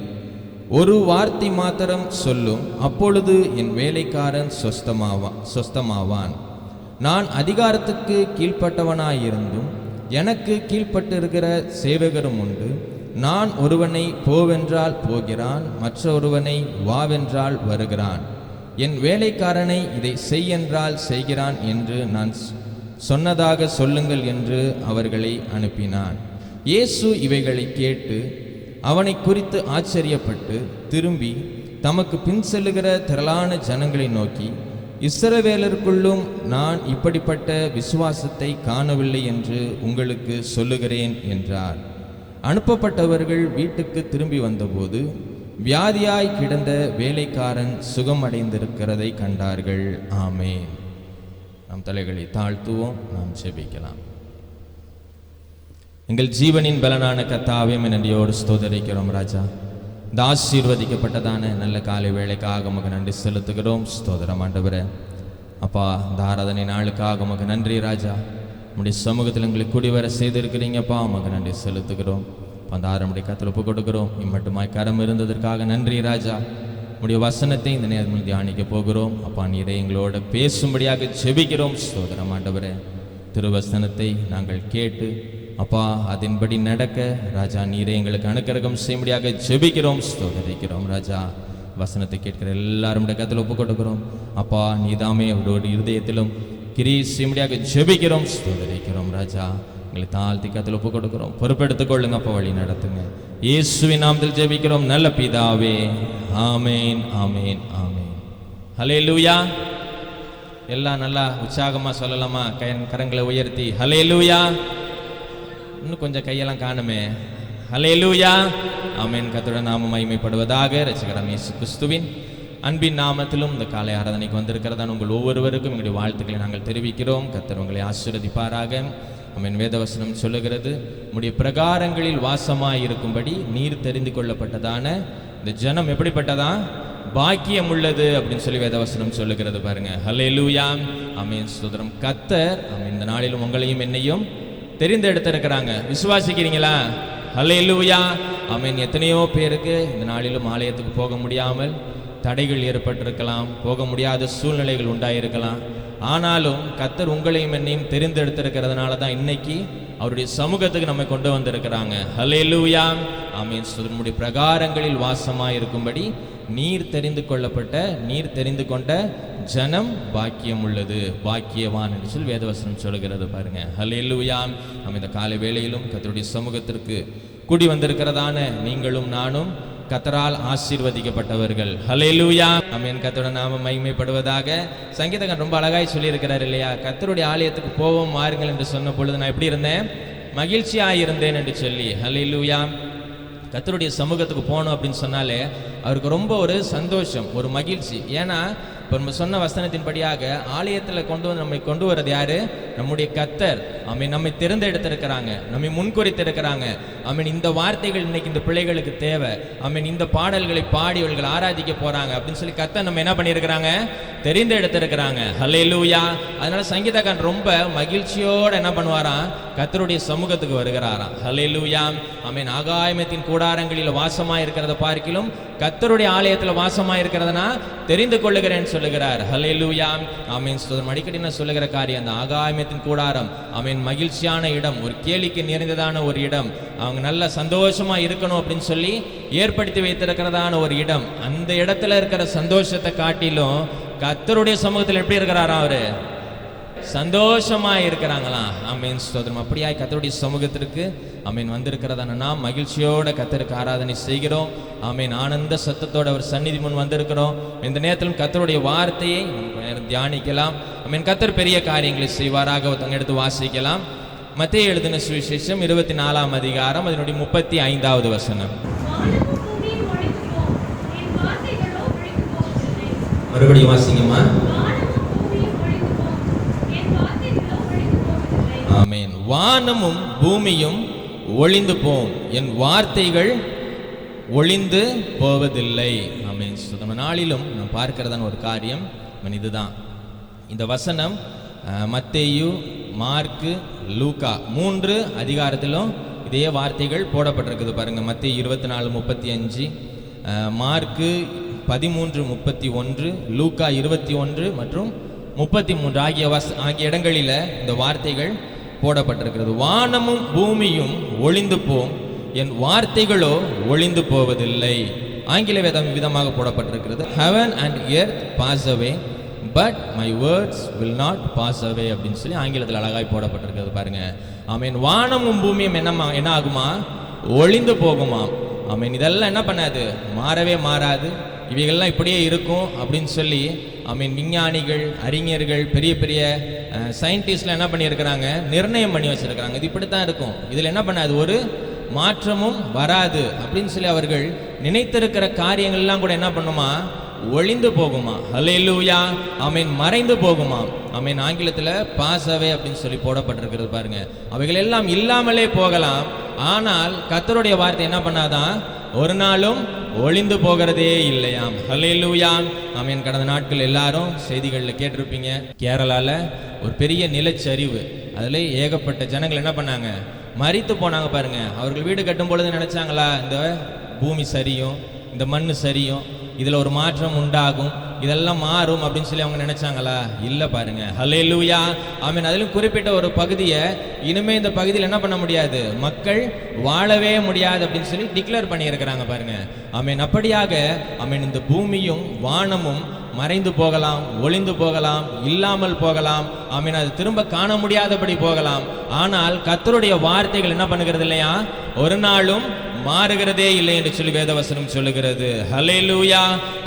B: ஒரு வார்த்தை மாத்திரம் சொல்லும், அப்பொழுது என் வேலைக்காரன் சொஸ்தமாவான். நான் அதிகாரத்துக்கு கீழ்ப்பட்டவனாயிருந்தும் எனக்கு கீழ்ப்பட்டிருக்கிற சேவகரும் உண்டு. நான் ஒருவனை போவென்றால் போகிறான், மற்றொருவனை வாவென்றால் வருகிறான். என் வேலைக்காரனை இதை செய்யென்றால் செய்கிறான் என்று நான் சொன்னதாக சொல்லுங்கள் என்று அவர்களை அனுப்பினான். இயேசு இவைகளை கேட்டு அவனை குறித்து ஆச்சரியப்பட்டு திரும்பி தமக்கு பின் செல்லுகிற திரளான ஜனங்களை நோக்கி, இஸ்ரவேலருக்குள்ளும் நான் இப்படிப்பட்ட விசுவாசத்தை காணவில்லை என்று உங்களுக்கு சொல்லுகிறேன் என்றார். அனுப்பப்பட்டவர்கள் வீட்டுக்கு திரும்பி வந்தபோது வியாதியாய் கிடந்த வேலைக்காரன் சுகமடைந்திருக்கிறதை கண்டார்கள். ஆமென். நம் தலைகளை தாழ்த்துவோம், நாம் ஜெபிக்கலாம். எங்கள் ஜீவனின் பலனான கர்த்தாவே, நன்றியோடு ஸ்தோத்தரிக்கிறோம் ராஜா. இந்த ஆசீர்வதிக்கப்பட்டதான நல்ல காலை வேளைக்காக உமக்கு நன்றி செலுத்துகிறோம். ஸ்தோத்திரம் ஆண்டவரே. அப்பா, இந்த ஆராதனை நாளுக்காக உமக்கு நன்றி ராஜா. உம்முடைய சமூகத்தில் எங்களை குடிவர செய்திருக்கிறீங்கப்பா, உமக்கு நன்றி செலுத்துகிறோம். அந்த ஆரம்புடைய கத்தில் ஒப்பு கொடுக்கிறோம். இம்மட்டுமாய் கரம் இருந்ததற்காக நன்றி ராஜா. உம்முடைய வசனத்தை இந்த நேரத்தில் தியானிக்க போகிறோம். அப்பா, நீரை எங்களோட பேசும்படியாக ஜெபிக்கிறோம். ஸ்தோத்திரம் ஆண்டவரே. திருவசனத்தை நாங்கள் கேட்டு அப்பா அதன்படி நடக்க ராஜா நீரே எங்களுக்கு அனுக்கிரகம் செய்யும்படியாக ஜெபிக்கிறோம். ஸ்தோத்திரிக்கிறோம் ராஜா. வசனத்தை கேட்கிற எல்லாரும் கத்தில் ஒப்பு கொடுக்கிறோம். அப்பா, நீதாமே அவரோட இருதயத்திலும் கிரியை செய்யும்படியாக ஜெபிக்கிறோம். ஸ்தோத்திரிக்கிறோம் ராஜா. எங்களை தாழ்த்தி கத்தில் ஒப்பு கொடுக்கிறோம். பொறுப்பெடுத்துக் கொள்ளுங்க, அப்போ வழி நடத்துங்க. இயேசுவின் நாமத்தில் ஜெபிக்கிறோம் நல்ல பிதாவே. ஆமேன், ஆமேன், ஆமேன். ஹல்லேலூயா. எல்லாம் நல்லா உற்சாகமா சொல்லலாமா? கரங்களை உயர்த்தி ஹல்லேலூயா. இன்னும் கொஞ்சம் கையெல்லாம் காணுமே. ஹல்லேலூயா. ஆமென். கர்த்தருடைய நாமம் மகிமைப்படுவதாக. இரட்சகராகிய இயேசு கிறிஸ்துவின் அன்பின் நாமத்திலும் இந்த காலை ஆராதனைக்கு வந்திருக்கிறதான உங்கள் ஒவ்வொருவருக்கும் எங்களுடைய வாழ்த்துக்களை நாங்கள் தெரிவிக்கிறோம். கர்த்தர் உங்களை ஆசீர்வதிப்பாராக. ஆமென். வேதவசனம் சொல்லுகிறது, உம்முடைய பிரகாரங்களில் வாசமாய் இருக்கும்படி நீர் தெரிந்து கொள்ளப்பட்டதான இந்த ஜனம் எப்படிப்பட்டதா? பாக்கியம் உள்ளது அப்படின்னு சொல்லி வேதவசனம் சொல்லுகிறது பாருங்க. ஹல்லேலூயா. ஆமென். ஸ்தோத்திரம். கர்த்தர் ஆமென் இந்த நாளிலும் உங்களையும் என்னையும் தெரிந்தெடுத்திருக்கிறாங்க. விசுவாசிக்கிறீங்களா? ஹல்லேலூயா. ஆமென். எத்தனையோ பேருக்கு இந்த நாளிலும் ஆலயத்துக்கு போக முடியாமல் தடைகள் ஏற்பட்டிருக்கலாம், போக முடியாத சூழ்நிலைகள் உண்டாயிருக்கலாம். ஆனாலும் கர்த்தர் உங்களையும் என்னையும் தெரிந்தெடுத்திருக்கிறதுனால தான் இன்னைக்கு அவருடைய சமூகத்துக்கு நம்ம கொண்டு வந்திருக்கிறாங்க. ஹல்லேலூயா. ஆமென். நம்முடைய பிரகாரங்களில் வாசமாய் இருக்கும்படி நீர் தெரிந்து கொள்ளப்பட்ட, நீர் தெரிந்து கொண்ட ஜனம் பாக்கியம் உள்ளது, பாக்கியவான் என்று சொல்லி வேதவசனம் சொல்லுகிறது பாருங்க. ஹல்லேலூயா. நம்ம இந்த காலை வேளையிலும் கர்த்தருடைய சமூகத்திற்கு கூடி வந்திருக்கிறதான நீங்களும் நானும் கர்த்தரால் ஆசீர்வதிக்கப்பட்டவர்கள். ஹல்லேலூயா. ஆமென். கர்த்தருடைய நாமம் மகிமைப்படுவதாக. சங்கீதக்காரன் ரொம்ப அழகாய் சொல்லியிருக்கிறார் இல்லையா? கர்த்தருடைய ஆலயத்துக்கு போவோம் வாருங்கள் என்று சொன்ன பொழுது நான் எப்படி இருந்தேன்? மகிழ்ச்சியாக இருந்தேன் என்று சொல்லி. ஹல்லேலூயா. கர்த்தருடைய சமூகத்துக்கு போகணும் அப்படின்னு சொன்னாலே அவருக்கு ரொம்ப ஒரு சந்தோஷம், ஒரு மகிழ்ச்சி. ஏன்னா இப்போ நம்ம சொன்ன வசனத்தின்படியாக ஆலயத்தில் நம்மை கொண்டு வர்றது யாரு? நம்முடைய கர்த்தர். ஆமென். நம்மை தேர்ந்தெடுத்திருக்கிறாங்க, நம்மை முன்குறித்திருக்கிறாங்க. ஆமென். இந்த வார்த்தைகள் இன்னைக்கு இந்த பிள்ளைகளுக்கு தேவை. ஆமென். இந்த பாடல்களை பாடி அவர்கள் ஆராதிக்க போறாங்க அப்படின்னு சொல்லி கர்த்தர் நம்ம என்ன பண்ணியிருக்கிறாங்க? தெரிந்தெடுத்திருக்கிறாங்க. ஹல்லேலூயா. அதனால சங்கீதக்காரன் ரொம்ப மகிழ்ச்சியோட என்ன பண்ணுவாராம்? கர்த்தருடைய சமூகத்துக்கு வருகிறாராம். ஹல்லேலூயா. ஆமென். ஆகாயத்தின் கூடாரங்களில் வாசமாய் இருக்கிறத பார்க்கிலும் கர்த்தருடைய ஆலயத்தில் வாசமாய் இருக்கிறதுனா தெரிந்து கொள்ளுகிறேன்னு சொல்லுகிறார். ஹல்லேலூயா. ஆமென். ஸ்தோத்திரம். அடிக்கடி நான் சொல்லுகிற காரியம், அந்த ஆகாயத்தின் கூடாரம் ஆமென் மகிழ்ச்சியான இடம், ஒரு கேளிக்கை நிறைந்ததான ஒரு இடம், அவங்க நல்ல சந்தோஷமா இருக்கணும் அப்படின்னு சொல்லி ஏற்படுத்தி வைத்திருக்கிறதான ஒரு இடம். அந்த இடத்துல இருக்கிற சந்தோஷத்தை காட்டிலும் கர்த்தருடைய சமூகத்தில் எப்படி இருக்கிறாரா? அவரு சந்தோஷமா இருக்கிறாங்களாம். ஆமென். ஸ்தோத்திரம். அப்படியாய் கர்த்தருடைய சமூகத்திற்கு ஆமென் வந்திருக்கிறதான நாம் மகிழ்ச்சியோட கர்த்தருக்கு ஆராதனை செய்கிறோம். ஆமென். ஆனந்த சத்தத்தோட அவர் சந்நிதி முன் வந்திருக்கிறோம். இந்த நேரத்திலும் கர்த்தருடைய வார்த்தையை தியானிக்கலாம். ஆமென். கர்த்தர் பெரிய காரியங்களை செய்வாராக. தங்க எடுத்து வாசிக்கலாம். மத்தேயு எழுதின சுவிசேஷம் 24ஆம் அதிகாரம் அதனுடைய 35வது வசனம். மறுபடியும் வாசிங்கம்மா. ஆமென். வானமும் பூமியும் ஒளிந்து போம், என் வார்த்தைகள் ஒளிந்து போவதில்லை. ஆமென். நம்ம நாளிலும் நாம் பார்க்கிறதான ஒரு காரியம் இதுதான். இந்த வசனம் மத்தேயு, மார்க்கு, லூக்கா 3 அதிகாரத்திலும் இதே வார்த்தைகள் போடப்பட்டிருக்குது பாருங்க. மத்தேயு 24:35, மார்க்கு 13:31, லூக்கா 21 மற்றும் 33 ஆகிய இடங்களில் இந்த வார்த்தைகள் போடப்பட்டிருக்கிறது. வானமும் பூமியும் ஒளிந்து போம், என் வார்த்தைகளோ ஒளிந்து போவதில்லை. ஆங்கில வேதம் விதமாக போடப்பட்டிருக்கிறது, heaven and earth pass away but my words will not pass away அப்படின்னு சொல்லி ஆங்கிலத்தில் அழகாய் போடப்பட்டிருக்கிறது பாருங்க. ஆமென். வானமும் பூமியும் என்ன ஆகுமா? ஒளிந்து போகுமா. ஆமென். இதெல்லாம் என்ன பண்ணாது? மாறவே மாறாது. இவைகள்லாம் இப்படியே இருக்கும் அப்படின்னு சொல்லி ஆமென் விஞ்ஞானிகள், அறிஞர்கள், பெரிய பெரிய சயின்டிஸ்ட்லாம் என்ன பண்ணியிருக்கிறாங்க? நிர்ணயம் பண்ணி வச்சிருக்கிறாங்க. இது இப்படித்தான் இருக்கும், இதில் என்ன பண்ணாது? ஒரு மாற்றமும் வராது அப்படின்னு சொல்லி அவர்கள் நினைத்திருக்கிற காரியங்கள்லாம் கூட என்ன பண்ணுமா? ஒளிந்து போகுமா. ஹல்லேலூயா. ஆமென். மறைந்து போகுமா. ஆமென். ஆங்கிலத்தில் பாஸ் அவே அப்படின்னு சொல்லி போடப்பட்டிருக்கிறது பாருங்க. அவைகள் எல்லாம் இல்லாமலே போகலாம், ஆனால் கர்த்தருடைய வார்த்தை என்ன பண்ணாதான்? ஒரு நாளும் ஒளிந்து போகிறதே இல்லையாம். ஹல்லேலூயா. ஆமென். கடந்த நாட்கள் எல்லாரும் செய்திகளில் கேட்டிருப்பீங்க, கேரளால ஒரு பெரிய நிலச்சரிவு, அதில் ஏகப்பட்ட ஜனங்கள் என்ன பண்ணாங்க? மரித்து போனாங்க பாருங்க. அவர்கள் வீடு கட்டும் பொழுது நினைச்சாங்களா இந்த பூமி சரியும், இந்த மண் சரியும், இதில் ஒரு மாற்றம் உண்டாகும், இதெல்லாம் மாறும் அப்படின்னு சொல்லி அவங்க நினைச்சாங்களா? இல்லை பாருங்க. ஹல்லேலூயா. ஆமென். அதிலும் குறிப்பிட்ட ஒரு பகுதியை இனிமே இந்த பகுதியில் என்ன பண்ண முடியாது, மக்கள் வாழவே முடியாது அப்படின்னு சொல்லி டிக்ளேர் பண்ணியிருக்கிறாங்க பாருங்க. ஆமென். அப்படியாக ஆமென் இந்த பூமியும் வானமும் மறைந்து போகலாம், ஒளிந்து போகலாம், இல்லாமல் போகலாம். ஆமீன். அது திரும்ப காண முடியாதபடி போகலாம். ஆனால் கர்த்தருடைய வார்த்தைகள் என்ன பண்ணுகிறது இல்லையா, ஒரு நாளும் மாறுகிறதே இல்லை என்று சொல்லி வேதவசனம் சொல்லுகிறது. ஹல்லேலூயா.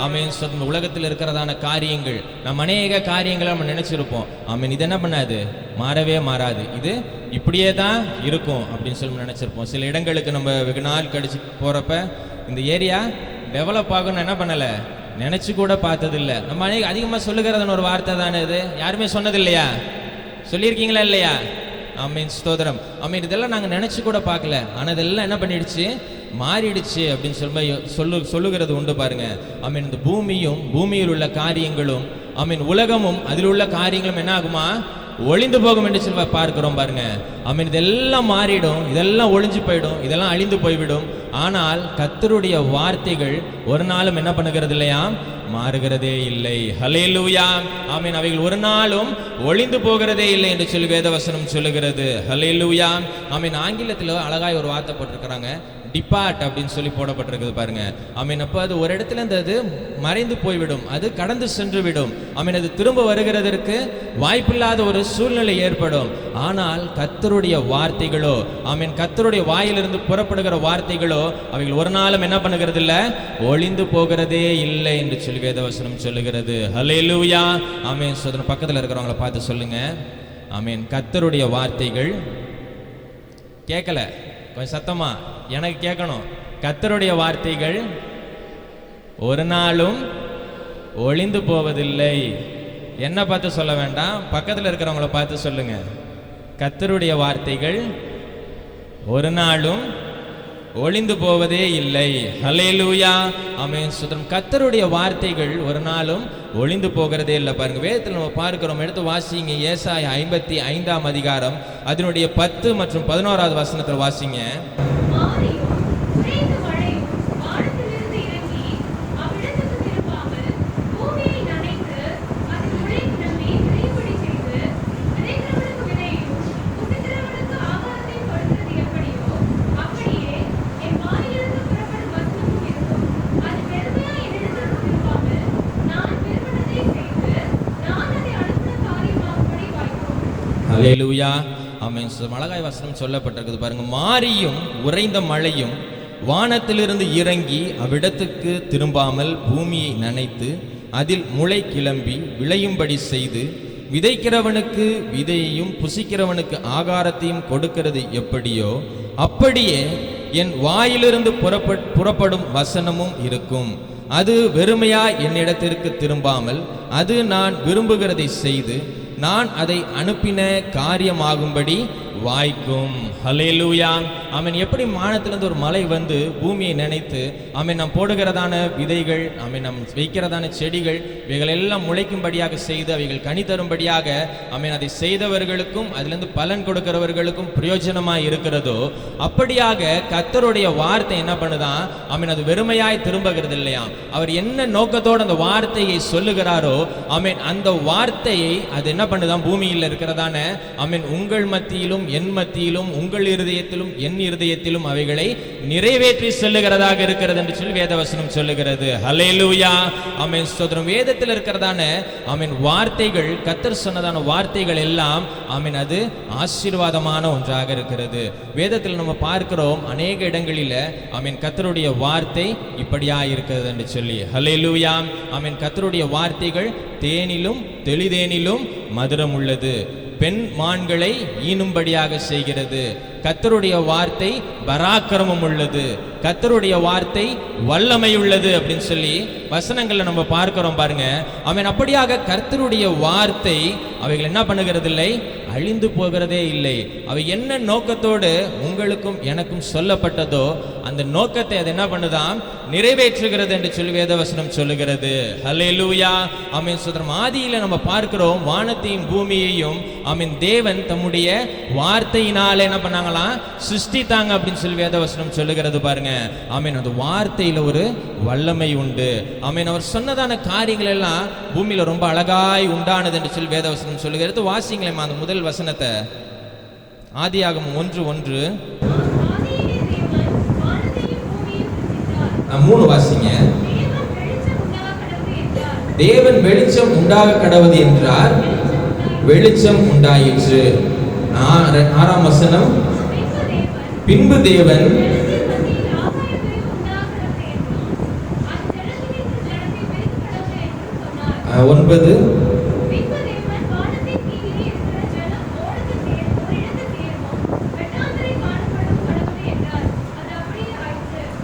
B: ஆமென். உலகத்தில் இருக்கிறதான காரியங்கள், நம்ம அநேக காரியங்களை நம்ம நினைச்சிருப்போம். ஆமென். இது என்ன பண்ணாது, மாறவே மாறாது, இது இப்படியே தான் இருக்கும் அப்படின்னு சொல்லி நினைச்சிருப்போம். சில இடங்களுக்கு நம்ம வெகு நாள் கழிச்சு போறப்ப இந்த ஏரியா டெவலப் ஆகும்னு என்ன பண்ணல, நினைச்சு கூட பார்த்தது இல்லை. நம்ம அதிகமாக சொல்லுகிறதுன்னு ஒரு வார்த்தை தானே இது, யாருமே சொன்னது இல்லையா? சொல்லியிருக்கீங்களா இல்லையா? ஆமீன், ஸ்தோத்திரம். ஆமீன். இதெல்லாம் நாங்கள் நினச்சி கூட பார்க்கல, ஆனால் இதெல்லாம் என்ன பண்ணிடுச்சு, மாறிடுச்சு அப்படின்னு சொல்லுகிறது உண்டு பாருங்க. ஆமீன். இந்த பூமியும் பூமியில் உள்ள காரியங்களும், ஆமீன், உலகமும் அதில் உள்ள காரியங்களும் என்ன ஆகுமா, ஒளிந்து போகும் என்று சொல்லி பார்க்கிறோம் பாருங்க. ஆமீன். இதெல்லாம் மாறிடும், இதெல்லாம் ஒளிஞ்சு போயிடும், இதெல்லாம் அழிந்து போய்விடும். ஆனால் கர்த்தருடைய வார்த்தைகள் ஒரு நாளும் என்ன பண்ணுகிறது இல்லையா, மாறுகிறதே இல்லை. ஹல்லேலூயா. ஆமீன். அவைகள் ஒரு நாளும் ஒளிந்து போகிறதே இல்லை என்று சொல்லி வேதவசனம் சொல்லுகிறது. ஹல்லேலூயா. ஆமீன். ஆங்கிலத்தில் அழகாய் ஒரு வார்த்தை போட்டிருக்கிறாங்க, டிபார்ட் அப்படின்னு சொல்லி போடப்பட்டிருக்குது பாருங்க. ஆமீன். அப்போ அது ஒரு இடத்துல இருந்து அது மறைந்து போய்விடும், அது கடந்து சென்று விடும். ஆமீன். அது திரும்ப வருகிறதற்கு வாய்ப்பில்லாத ஒரு சூழ்நிலை ஏற்படும். ஆனால் கர்த்தருடைய வார்த்தைகளோ, ஆமீன், கர்த்தருடைய வாயிலிருந்து புறப்படுகிற வார்த்தைகளோ அவைகள் ஒரு நாளும் என்ன பண்ணுகிறது இல்லை, ஒளிந்து போகிறதே இல்லை என்று சொல்லி வேதவசனம் சொல்லுகிறது. ஹல்லேலூயா. ஆமீன். சோதரன் பக்கத்தில் இருக்கிறவங்கள பார்த்து சொல்லுங்க, ஆமீன், கர்த்தருடைய வார்த்தைகள் கேட்கல, கொஞ்சம் சத்தமா எனக்கு கேட்கணும். கர்த்தருடைய வார்த்தைகள் ஒரு நாளும் ஒளிந்து போவதில்லை. என்ன பார்த்து சொல்ல வேண்டாம், பக்கத்தில் இருக்கிறவங்கள பார்த்து சொல்லுங்க, கர்த்தருடைய வார்த்தைகள் ஒரு நாளும் ஒளிந்து போவதே இல்லை. ஹல்லேலூயா. ஆமென். சுதரம். கர்த்தருடைய வார்த்தைகள் ஒரு நாளும் ஒளிந்து போகிறதே இல்லை. பாருங்க, வேதத்தில் நம்ம பார்க்கிறோம், எடுத்து வாசிங்க. ஏசாயா 55ஆம் அதிகாரம் அதனுடைய 10 மற்றும் 11வது வசனத்தில் வாசிங்க. ஹல்லேலூயா. ஆமென். அழகாய் வசனம் சொல்லப்பட்டிருக்குது பாருங்க. மாரியும் உறைந்த மழையும் வானத்திலிருந்து இறங்கி அவ்விடத்துக்கு திரும்பாமல் பூமியை நனைத்து அதில் முளை கிளம்பி விளையும்படி செய்து விதைக்கிறவனுக்கு விதையையும் புசிக்கிறவனுக்கு ஆகாரத்தையும் கொடுக்கிறது எப்படியோ அப்படியே என் வாயிலிருந்து புறப்படும் வசனமும் இருக்கும். அது வெறுமையா என்னிடத்திற்கு திரும்பாமல் அது நான் விரும்புகிறதை செய்து நான் அதை அனுப்பின காரியமாகும்படி வாய்க்கும். ஹல்லேலூயா. ஆமென். எப்படி வானத்திலிருந்து ஒரு மழை வந்து பூமியை நினைத்து, ஆமென், நாம் போடுகிறதான விதைகள், ஆமென், நாம் வைக்கிறதான செடிகள் இவைகள் எல்லாம் முளைக்கும்படியாக செய்து அவைகள் கனி தரும்படியாக, ஆமென், அதை செய்தவர்களுக்கும் அதிலிருந்து பலன் கொடுக்கிறவர்களுக்கும் பிரயோஜனமாய் இருக்கிறதோ அப்படியாக கர்த்தருடைய வார்த்தை என்ன பண்ணுதான், ஆமென், அது வெறுமையாய் திரும்புகிறது இல்லையா. அவர் என்ன நோக்கத்தோடு அந்த வார்த்தையை சொல்லுகிறாரோ, ஆமென், அந்த வார்த்தையை அது என்ன பண்ணுதான், பூமியில் இருக்கிறதான, ஆமென், உங்கள் மத்தியிலும் என் மத்தியிலும் உங்கள் இருதயத்திலும் என் இருதயத்திலும் அவைகளை நிறைவேற்றி செல்லுகிறதாக இருக்கிறது என்று சொல்லி வேதவசனம் சொல்லுகிறது. ஹல்லேலூயா. ஆமென். ஸ்தோத்திரம். வேதத்தில் இருக்கிறதான, ஆமென், வார்த்தைகள், கர்த்தர் சொன்னதான வார்த்தைகள் எல்லாம், ஆமென், அது ஆசீர்வாதமான ஒன்றாக இருக்கிறது. வேதத்தில் நம்ம பார்க்கிறோம் அநேக இடங்களில், ஆமென், கர்த்தருடைய வார்த்தை இப்படியா இருக்கிறது என்று சொல்லி. ஹல்லேலூயா. ஆமென். கர்த்தருடைய வார்த்தைகள் தேனிலும் தெளிதேனிலும் மதுரம் உள்ளது, பெண் மான்களை ஈனும்படியாக செய்கிறது. கர்த்தருடைய வார்த்தை பராக்கிரமம் உள்ளது, கர்த்தருடைய வார்த்தை வல்லமை உள்ளது அப்படின்னு சொல்லி வசனங்களை நம்ம பார்க்கிறோம் பாருங்க. ஆமென். அப்படியாக கர்த்தருடைய வார்த்தை அவைகள் என்ன பண்ணுகிறது இல்லை, அழிந்து போகிறதே இல்லை. அவை என்ன நோக்கத்தோடு உங்களுக்கும் எனக்கும் சொல்லப்பட்டதோ அந்த நோக்கத்தை அது என்ன பண்ணுதாம், நிறைவேற்றுகிறது என்று சொல்லி வேதவசனம் சொல்லுகிறது. ஹல்லேலூயா. ஆமென். சுதரம். ஆதியில நம்ம பார்க்கிறோம் வானத்தையும் பூமியையும், ஆமென், தேவன் தம்முடைய வார்த்தையினால என்ன பண்ணாங்களாம், சிருஷ்டித்தாங்க அப்படின்னு சொல்லி வேதவசனம் சொல்லுகிறது பாருங்க. ஆமென். அந்த வார்த்தையில ஒரு வல்லமை உண்டு. ஆமென். அவர் சொன்னதான காரியங்கள் எல்லாம் பூமியில ரொம்ப அழகாய் உண்டானது என்று சொல்லி வேதவசனம் சொல்லுகிறது. வாசிங்களேமா அந்த முதல் வசனத்தை, ஆதியாகமம் 1:1. 3 வாசிங்க. தேவன் வெளிச்சம் உண்டாக கடவுது என்றார், வெளிச்சம் உண்டாயிற்று. 6ஆம் வசனம், பின்பு தேவன் 9,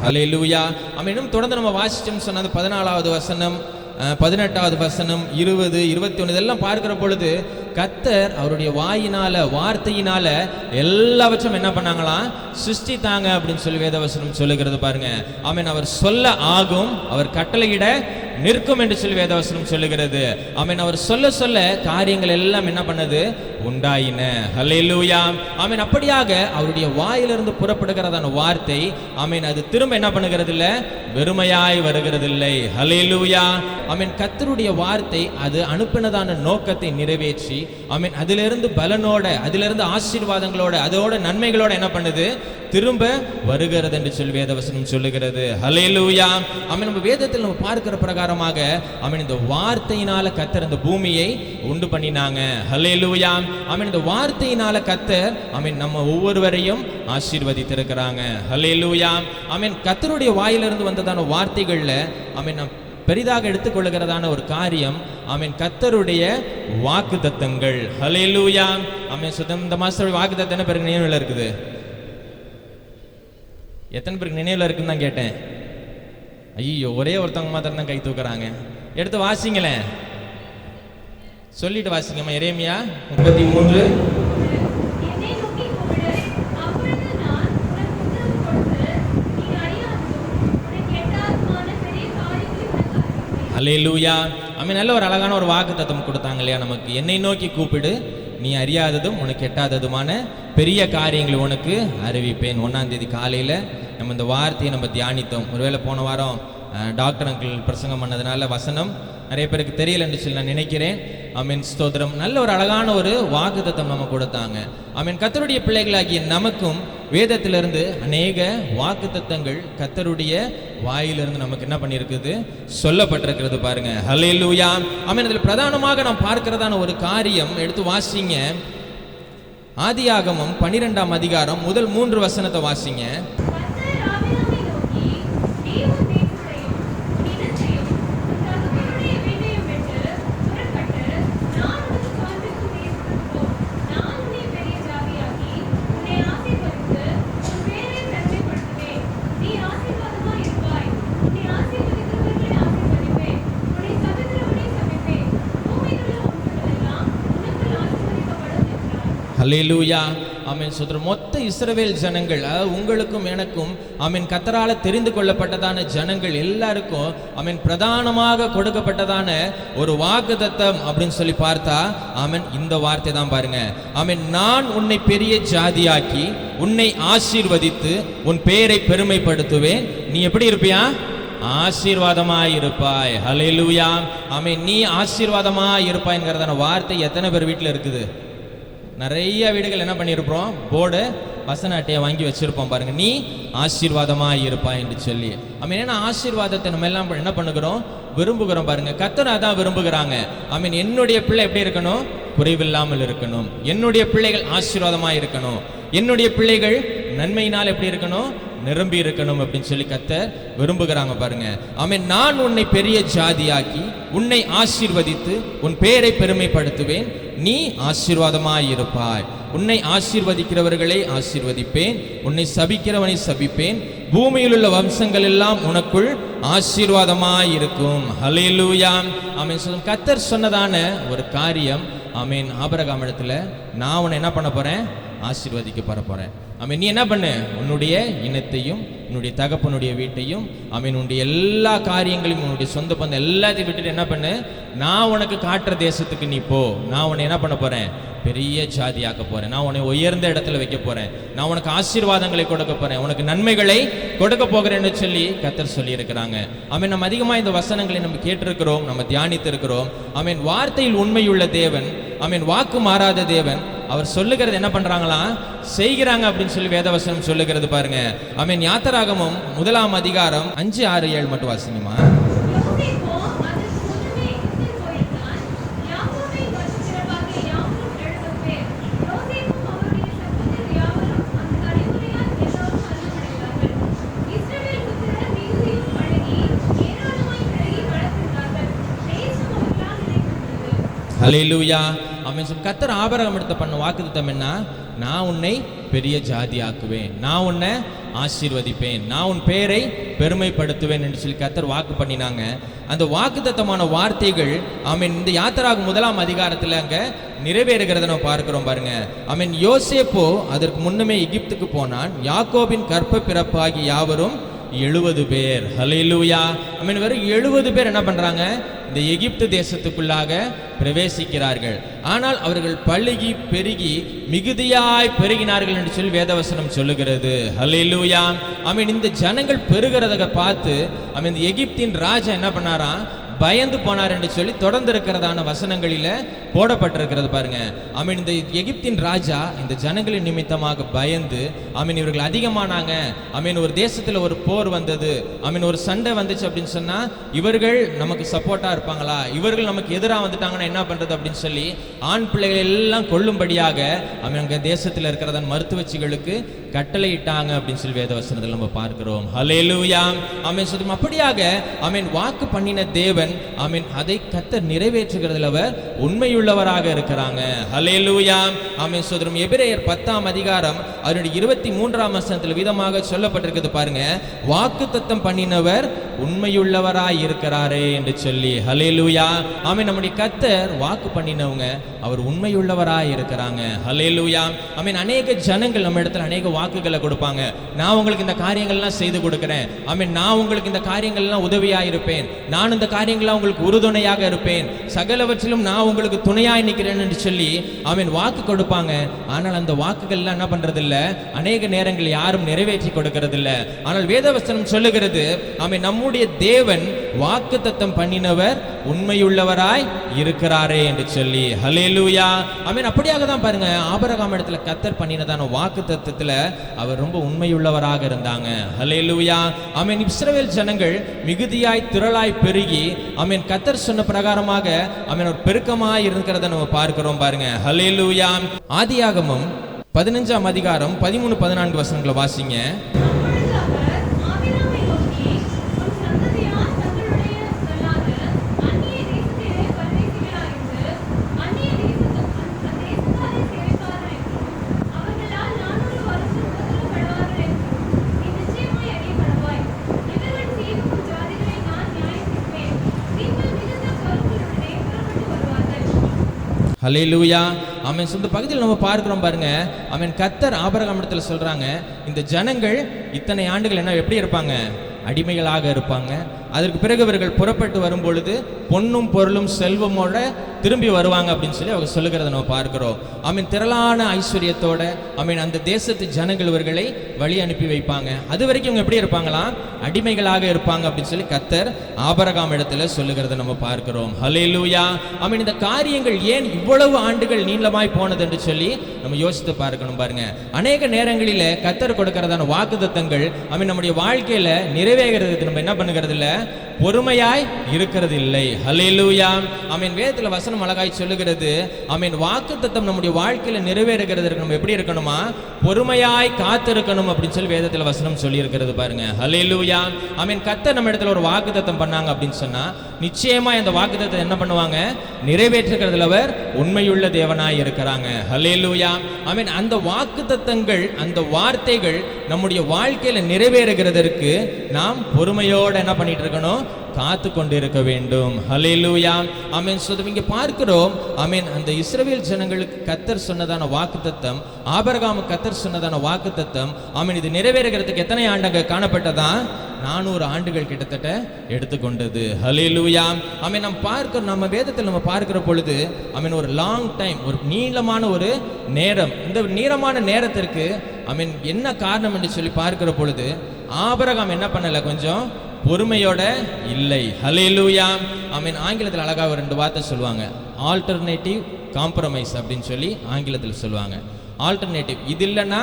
B: அல்லேலூயா. ஆமென். தொடர்ந்து நம்ம வாசிச்சோம் சொன்னது 14வது வசனம், 18வது வசனம், 20, 21 இதெல்லாம் பார்க்கிற பொழுது கர்த்தர் அவருடைய வாயினால, வார்த்தையினால எல்லாவற்றும் என்ன பண்ணாங்களாம், சிருஷ்டித்தாங்க அப்படின்னு சொல்லி வேதவசனம் சொல்லுகிறது பாருங்க. ஆமென். அவர் சொல்ல ஆகும், அவர் கட்டளையிட நிற்கும் என்று சொல்லி வேதவசனம் சொல்லுகிறது. ஆமென். அவர் சொல்ல சொல்ல காரியங்கள் எல்லாம் என்ன பண்ணது, உண்டாயின. ஹல்லேலூயா. ஆமென். அப்படியாக அவருடைய வாயிலிருந்து புறப்படுகிறதான வார்த்தை, ஆமென், அது திரும்ப என்ன பண்ணுகிறது இல்ல, வெறுமையாய் வருகிறது இல்லை. ஹல்லேலூயா. ஆமென். கர்த்தருடைய வார்த்தை அது அனுப்பினதான நோக்கத்தை நிறைவேற்றி, ஆமென், அதிலிருந்து பலனோட, அதிலிருந்து ஆசீர்வாதங்களோட, அதோட நன்மைகளோட என்ன பண்ணுது, திரும்ப வருகிறது என்று சொல்லி வேதவசனம் சொல்லுகிறது. ஹல்லேலூயா. ஆமென். நம்ம வேதத்தில் நம்ம பார்க்கிற பிரகாரமாக, ஆமென், இந்த வார்த்தையினால கர்த்தர் இந்த பூமியை உண்டு பண்ணினாங்க. ஹல்லேலூயா. ஆமென். இந்த வார்த்தையினால கர்த்தர், ஆமென், நம்ம ஒவ்வொருவரையும் ஆசீர்வதித்திருக்கிறாங்க. ஹல்லேலூயா. ஆமென். கர்த்தருடைய வாயிலிருந்து வந்ததான வார்த்தைகள்ல, ஆமென், நாம் பெரிதாக எடுத்துக்கொள்ளுகிறதான ஒரு காரியம், ஆமென், கர்த்தருடைய வாக்குத்தத்தங்கள். ஹல்லேலூயா. ஆமென். இந்த மாசத்துடைய வாக்குத்தத்தம் என்ன பேருக்கு நினைவுல இருக்குது? எத்தனை பேருக்கு நினைவுல இருக்குன்னு தான் கேட்டேன். ஐயோ, ஒரே ஒருத்தவங்க மாத்திரம் தான் கை தூக்குறாங்க. எடுத்து வாசிங்களேன், சொல்லிட்டு வாசிங்கம்மா. எரேமியா 33, அல்லேலூயா. ஆமென். நல்ல ஒரு அழகான ஒரு வாக்குத்தத்தம் கொடுத்தாங்க இல்லையா நமக்கு. என்னை நோக்கி கூப்பிடு, நீ அறியாததும் உனக்கு எட்டாததுமான பெரிய காரியங்களை உனக்கு அறிவிப்பேன். 1ஆம் தேதி காலையில் நம்ம இந்த வார்த்தையை நம்ம தியானித்தோம். ஒருவேளை போன வாரம் டாக்டர் அங்கிள் பிரசங்கம் பண்ணதுனால வசனம் நிறைய பேருக்கு தெரியலன்னு சொல்லி நான் நினைக்கிறேன். ஆமென். ஸ்தோத்திரம். நல்ல ஒரு அழகான ஒரு வாக்குத்தத்தம் நம்ம கொடுத்தாங்க. ஆமென். கர்த்தருடைய பிள்ளைகளாகிய நமக்கும் வேதத்திலிருந்து அநேக வாக்குத்தத்தங்கள் கர்த்தருடைய வாயிலிருந்து நமக்கு என்ன பண்ணியிருக்குது, சொல்லப்பட்டிருக்கிறது பாருங்க. ஹல்லேலூயா. ஆமென். அதில் பிரதானமாக நாம் பார்க்கிறதான ஒரு காரியம் எடுத்து வாசிங்க. ஆதியாகமம் 12ஆம் அதிகாரம் முதல் 3 வசனத்தை வாசிங்க. ஹல்லேலூயா. ஆமென். ஸ்தோத்திரம். மொத்த இஸ்ரவேல் ஜனங்கள், உங்களுக்கும் எனக்கும், ஆமென், கர்த்தரால தெரிந்து கொள்ளப்பட்டதான ஜனங்கள் எல்லாருக்கும், ஆமென், பிரதானமாக கொடுக்கப்பட்டதான ஒரு வாக்குத்தத்தம் அப்படின்னு சொல்லி பார்த்தா, ஆமென், இந்த வார்த்தை தான் பாருங்க. ஆமென். நான் உன்னை பெரிய ஜாதியாக்கி உன்னை ஆசீர்வதித்து உன் பெயரை பெருமைப்படுத்துவேன். நீ எப்படி இருப்பியா? ஆசீர்வாதமாய் இருப்பாய். ஹல்லேலூயா. ஆமென். நீ ஆசீர்வாதமாய் இருப்பாய்ங்கிறதான வார்த்தை எத்தனை பேர் வீட்டில் இருக்குது? நிறைய வீடுகள் என்ன பண்ணியிருப்போம், போர்டு வசன அட்டையை வாங்கி வச்சிருப்போம் பாருங்க, நீ ஆசீர்வாதமாக இருப்பாய் என்று சொல்லி. ஆமீன். ஏன்னா ஆசீர்வாதத்தை நம்ம எல்லாம் என்ன பண்ணுகிறோம், விரும்புகிறோம் பாருங்க. கர்த்தர் அதான் விரும்புகிறாங்க. ஆமீன். என்னுடைய பிள்ளை எப்படி இருக்கணும், குறைவில்லாமல் இருக்கணும். என்னுடைய பிள்ளைகள் ஆசீர்வாதமாக இருக்கணும். என்னுடைய பிள்ளைகள் நன்மையினால் எப்படி இருக்கணும், நிரம்பி இருக்கணும் அப்படின்னு சொல்லி கர்த்தர் விரும்புகிறாங்க பாருங்க. ஆமென். நான் உன்னை பெரிய ஜாதியாக்கி உன்னை ஆசீர்வதித்து உன் பெயரை பெருமைப்படுத்துவேன். நீ ஆசீர்வாதமாய் இருப்பாய். உன்னை ஆசீர்வதிக்கிறவர்களை ஆசீர்வதிப்பேன், உன்னை சபிக்கிறவனை சபிப்பேன். பூமியில் உள்ள வம்சங்கள் எல்லாம் உனக்குள் ஆசீர்வாதமாய் இருக்கும். ஹல்லேலூயா. ஆமென். கர்த்தர் சொன்னதான ஒரு காரியம். ஆமென். ஆபிரகாம் இடத்துல நான் உன்னை என்ன பண்ண போறேன், ஆசீர்வதிக்க போறேன். ஆமென். நீ என்ன பண்ணு, உன்னுடைய இனத்தையும் உன்னுடைய தகப்பனுடைய வீட்டையும், ஆமென், உன்னுடைய எல்லா காரியங்களையும் உன்னுடைய சொந்த பந்தம் எல்லாத்தையும் விட்டுட்டு என்ன பண்ணு, நான் உனக்கு காட்டுற தேசத்துக்கு நீ போ. நான் உன்னை என்ன பண்ண போறேன், பெரிய ஜாதியாக்க போறேன். நான் உன்னை உயர்ந்த இடத்துல வைக்க போறேன். நான் உனக்கு ஆசீர்வாதங்களை கொடுக்க போறேன், உனக்கு நன்மைகளை கொடுக்க போகிறேன்னு சொல்லி கர்த்தர் சொல்லி இருக்கிறாங்க. ஆமென். நம்ம அதிகமாக இந்த வசனங்களை நம்ம கேட்டிருக்கிறோம், நம்ம தியானித்து இருக்கிறோம். ஆமென். வார்த்தையில் உண்மையுள்ள தேவன், ஆமென், வாக்கு மாறாத தேவன். அவர் சொல்லுகிறது என்ன பண்றாங்களா, செய்கிறாங்க அப்படின்னு சொல்லி வேதவசனம் சொல்லுகிறது பாருங்க. ஆமென். யாத்திராகமம் 1ஆம் அதிகாரம் 5, 6, 7 மட்டும் வாசிங்கம்மா. ஹல்லேலூயா. ஆமென். கர்த்தர் ஆபிரகாம் இடத்துல பண்ண வாக்குத்தத்தம் என்ன? நான் உன்னை பெரிய ஜாதி ஆக்குவேன், நான் உன்னை ஆசீர்வதிப்பேன், நான் உன் பேரை பெருமைப்படுத்துவேன் என்று சொல்லி கர்த்தர் வாக்கு பண்ணினாங்க. அந்த வாக்குத்தத்தமான வார்த்தைகள் ஆமென் இந்த யாத்திராகும் 1ஆம் அதிகாரத்தில் அங்க நிறைவேறுகிறத நம்ம பார்க்கிறோம் பாருங்க. ஆமென். யோசேப்போ அதற்கு முன்னமே எகிப்துக்கு போனான். யாக்கோபின் கற்ப பிறப்பாகி யாவரும் 70 பேர். ஹல்லேலூயா. ஆமென். வெறும் 70 பேர் என்ன பண்றாங்க? இந்த எகிப்து தேசத்துக்குள்ளாக பிரவேசிக்கிறார்கள். ஆனால் அவர்கள் பழுகி பெருகி மிகுதியாய் பெருகினார்கள் என்று சொல்லி வேதவசனம் சொல்லுகிறது. ஹல்லேலூயா. ஆமென். இந்த ஜனங்கள் பெருகிறத பார்த்து ஆமென் இந்த எகிப்தின் ராஜா என்ன பண்ணாராம்? பயந்து போனார் என்று சொல்லி தொடர்ந்து இருக்கிறதான வசனங்களில போடப்பட்டிருக்கிறது பாருங்க. ஆமீன். இந்த எகிப்தின் ராஜா இந்த ஜனங்களின் நிமித்தமாக பயந்து ஆமீன் இவர்கள் அதிகமானாங்க. ஆமீன். ஒரு தேசத்துல ஒரு போர் வந்தது, ஆமீன் ஒரு சண்டை வந்துச்சு அப்படின்னு சொன்னா இவர்கள் நமக்கு சப்போர்ட்டா இருப்பாங்களா, இவர்கள் நமக்கு எதிராக வந்துட்டாங்கன்னா என்ன பண்றது அப்படின்னு சொல்லி ஆண் பிள்ளைகள் எல்லாம் கொல்லும்படியாக ஆமீன் அங்க தேசத்தில் இருக்கிறதான மருத்துவச்சிகளுக்கு கட்டளையிட்டாங்க அப்படின்னு சொல்லி வேதவசனத்தில் நம்ம பார்க்கிறோம். ஹல்லேலூயா. ஆமீன். சொல்லும் அப்படியாக ஆமீன் வாக்கு பண்ணின தேவன் ஆமீன் அதை கர்த்தர் நிறைவேற்றுகிறதில் அவர் உண்மையுள்ளவராக இருக்கிறாங்க. ஹல்லேலூயா. ஆமீன். சோதரம் எபிரேயர் 10ஆம் அதிகாரம் அதனுடைய 23ஆம் வசனத்தில் விதமாக சொல்லப்பட்டிருக்கிறது பாருங்க. வாக்குத்தத்தம் பண்ணினவர் உண்மையுள்ளவராய் இருக்கிறாரே என்று சொல்லி. ஹல்லேலூயா. ஆமீன். நம்முடைய கர்த்தர் வாக்கு பண்ணினவங்க அவர் உண்மையுள்ளவராய் இருக்கிறாங்க. ஹல்லேலூயா. ஆமீன். அநேக ஜனங்கள் நம்ம இடத்துல அநேக வாக்குகளை கொடுப்பாங்க. நான் உங்களுக்கு இந்த காரியங்கள்லாம் செய்து கொடுக்கிறேன், ஆமீன் நான் உங்களுக்கு இந்த காரியங்கள்லாம் உதவியாக இருப்பேன், நான் இந்த காரியங்கள்லாம் உங்களுக்கு உறுதுணையாக இருப்பேன், சகலவற்றிலும் நான் உங்களுக்கு துணையாய் நிற்கிறேன் என்று சொல்லி ஆமீன் வாக்கு கொடுப்பாங்க. ஆனால் அந்த வாக்குகள்லாம் என்ன பண்றதில்ல, அநேக நேரங்கள் யாரும் நிறைவேற்றி கொடுக்கறதில்ல. ஆனால் வேதவசனம் சொல்லுகிறது ஆமீன் நம்முடைய தேவன் வாக்குத்தத்தம் பண்ணினவர் உண்மையுள்ளவராய் இருக்கிறாரே என்று சொல்லி. ஹல்லேலூயா. ஆமீன். அப்படியாக தான் பாருங்க ஆபிரகாம் இடத்துல கர்த்தர் பண்ணினதான வாக்குத்தத்தத்துல அவர் ரொம்ப உண்மையுள்ளவராக இருந்தாங்க. ஹல்லேலூயா. ஆமீன். இஸ்ரவேல் ஜனங்கள் மிகுதியாய் திரளாய் பெருகி ஆமீன் கர்த்தர் சொன்ன பிரகாரமாக ஆமீன் ஒரு பெருக்கமாய் இருக்கிறத நம்ம பார்க்கிறோம் பாருங்க. ஹல்லேலூயா. ஆதியாகமம் 15ஆம் அதிகாரம் 13-14 வசனங்களை வாசிங்க. ஹல்லேலூயா. ஆமென். இந்த பகுதியில் நம்ம பார்க்கிறோம் பாருங்க. ஆமென். கர்த்தர் ஆபிரகாம் இடத்துல சொல்றாங்க இந்த ஜனங்கள் இத்தனை ஆண்டுகள் என்ன எப்படி இருப்பாங்க? அடிமைகளாக இருப்பாங்க. அதற்கு பிறகு இவர்கள் புறப்பட்டு வரும் பொழுது பொன்னும் பொருளும் செல்வமோட திரும்பி வருவாங்க அப்படின்னு சொல்லி அவங்க சொல்லுகிறத நம்ம பார்க்கிறோம். ஆமீன். திரளான ஐஸ்வர்யத்தோட ஆமீன் அந்த தேசத்து ஜனங்கள் இவர்களை வழி அனுப்பி வைப்பாங்க. அது வரைக்கும் இவங்க எப்படி இருப்பாங்களாம்? அடிமைகளாக இருப்பாங்க அப்படின்னு சொல்லி கர்த்தர் ஆபிரகாம் இடத்துல சொல்லுகிறத நம்ம பார்க்கிறோம். ஹல்லேலூயா. ஆமீன். இந்த காரியங்கள் ஏன் இவ்வளவு ஆண்டுகள் நீளமாய் போனது என்று சொல்லி நம்ம யோசித்து பார்க்கணும் பாருங்க. அநேக நேரங்களில கர்த்தர் கொடுக்கிறதான வாக்குத்தத்தங்கள் ஆமீன் நம்முடைய வாழ்க்கையில நிறைவேறுறதுக்கு நம்ம என்ன பண்ணுகிறது இல்ல, பொறுமையாய் இருக்கிறது இல்லை. ஹல்லேலூயா. ஆமீன். வேதத்துல வசனம் அழகாய் சொல்லுகிறது ஆமீன் வாக்குத்தத்தம் நம்முடைய வாழ்க்கையில நிறைவேறுகிறதுக்கு நம்ம எப்படி இருக்கணுமா? பொறுமையாய் காத்திருக்கணும் அப்படின்னு சொல்லி வேதத்துல வசனம் சொல்லி இருக்கிறது பாருங்க. ஹல்லேலூயா. ஆமீன். கர்த்தர் நம்ம இடத்துல ஒரு வாக்குத்தத்தம் பண்ணாங்க அப்படின்னு சொன்னா நிச்சயமா இந்த வாக்குத்தத்தத்தை என்ன பண்ணுவாங்க? நிறைவேற்றுகிறதுல அவர் உண்மையுள்ள தேவனாய் இருக்கிறாங்க. ஹல்லேலூயா. ஆமீன். அந்த வாக்குத்தத்தங்கள் அந்த வார்த்தைகள் நம்முடைய வாழ்க்கையில நிறைவேறுகிறதற்கு நாம் பொறுமையோடு என்ன பண்ணிட்டு இருக்கணும்? காத்து கொண்டிருக்க வேண்டும். ஹல்லேலூயா. ஆமென். இங்க பார்க்கிறோம் ஆமென் அந்த இஸ்ரவேல் ஜனங்களுக்கு கர்த்தர் சொன்னதான வாக்குத்தத்தம், ஆபிரகாமுக்கு கர்த்தர் சொன்னதான வாக்குத்தத்தம் ஆமென் இது நிறைவேறுகிறதுக்கு எத்தனை ஆண்டுங்க காணப்பட்டதா? 400 ஆண்டுகள் கிட்டத்தட்ட எடுத்துக்கொண்டது. ஹல்லேலூயா. ஆமென். நம்ம வேதத்தில் நம்ம பார்க்கிற பொழுது ஆமென் ஒரு லாங் டைம், ஒரு நீளமான ஒரு நேரம். இந்த நீளமான நேரத்திற்கு ஆமென் என்ன காரணம் என்று சொல்லி பார்க்கிற பொழுது ஆபிரகாம் என்ன பண்ணல? கொஞ்சம் பொறுமையோட இல்லை. ஹல்லேலூயா. ஆமென். ஆங்கிலத்தில் அழகாக ஒரு 2 வார்த்தை சொல்லுவாங்க. ஆல்டர்னேட்டிவ் காம்ப்ரமைஸ் அப்படின்னு சொல்லி ஆங்கிலத்தில் சொல்லுவாங்க. ஆல்டர்னேட்டிவ் இது இல்லைன்னா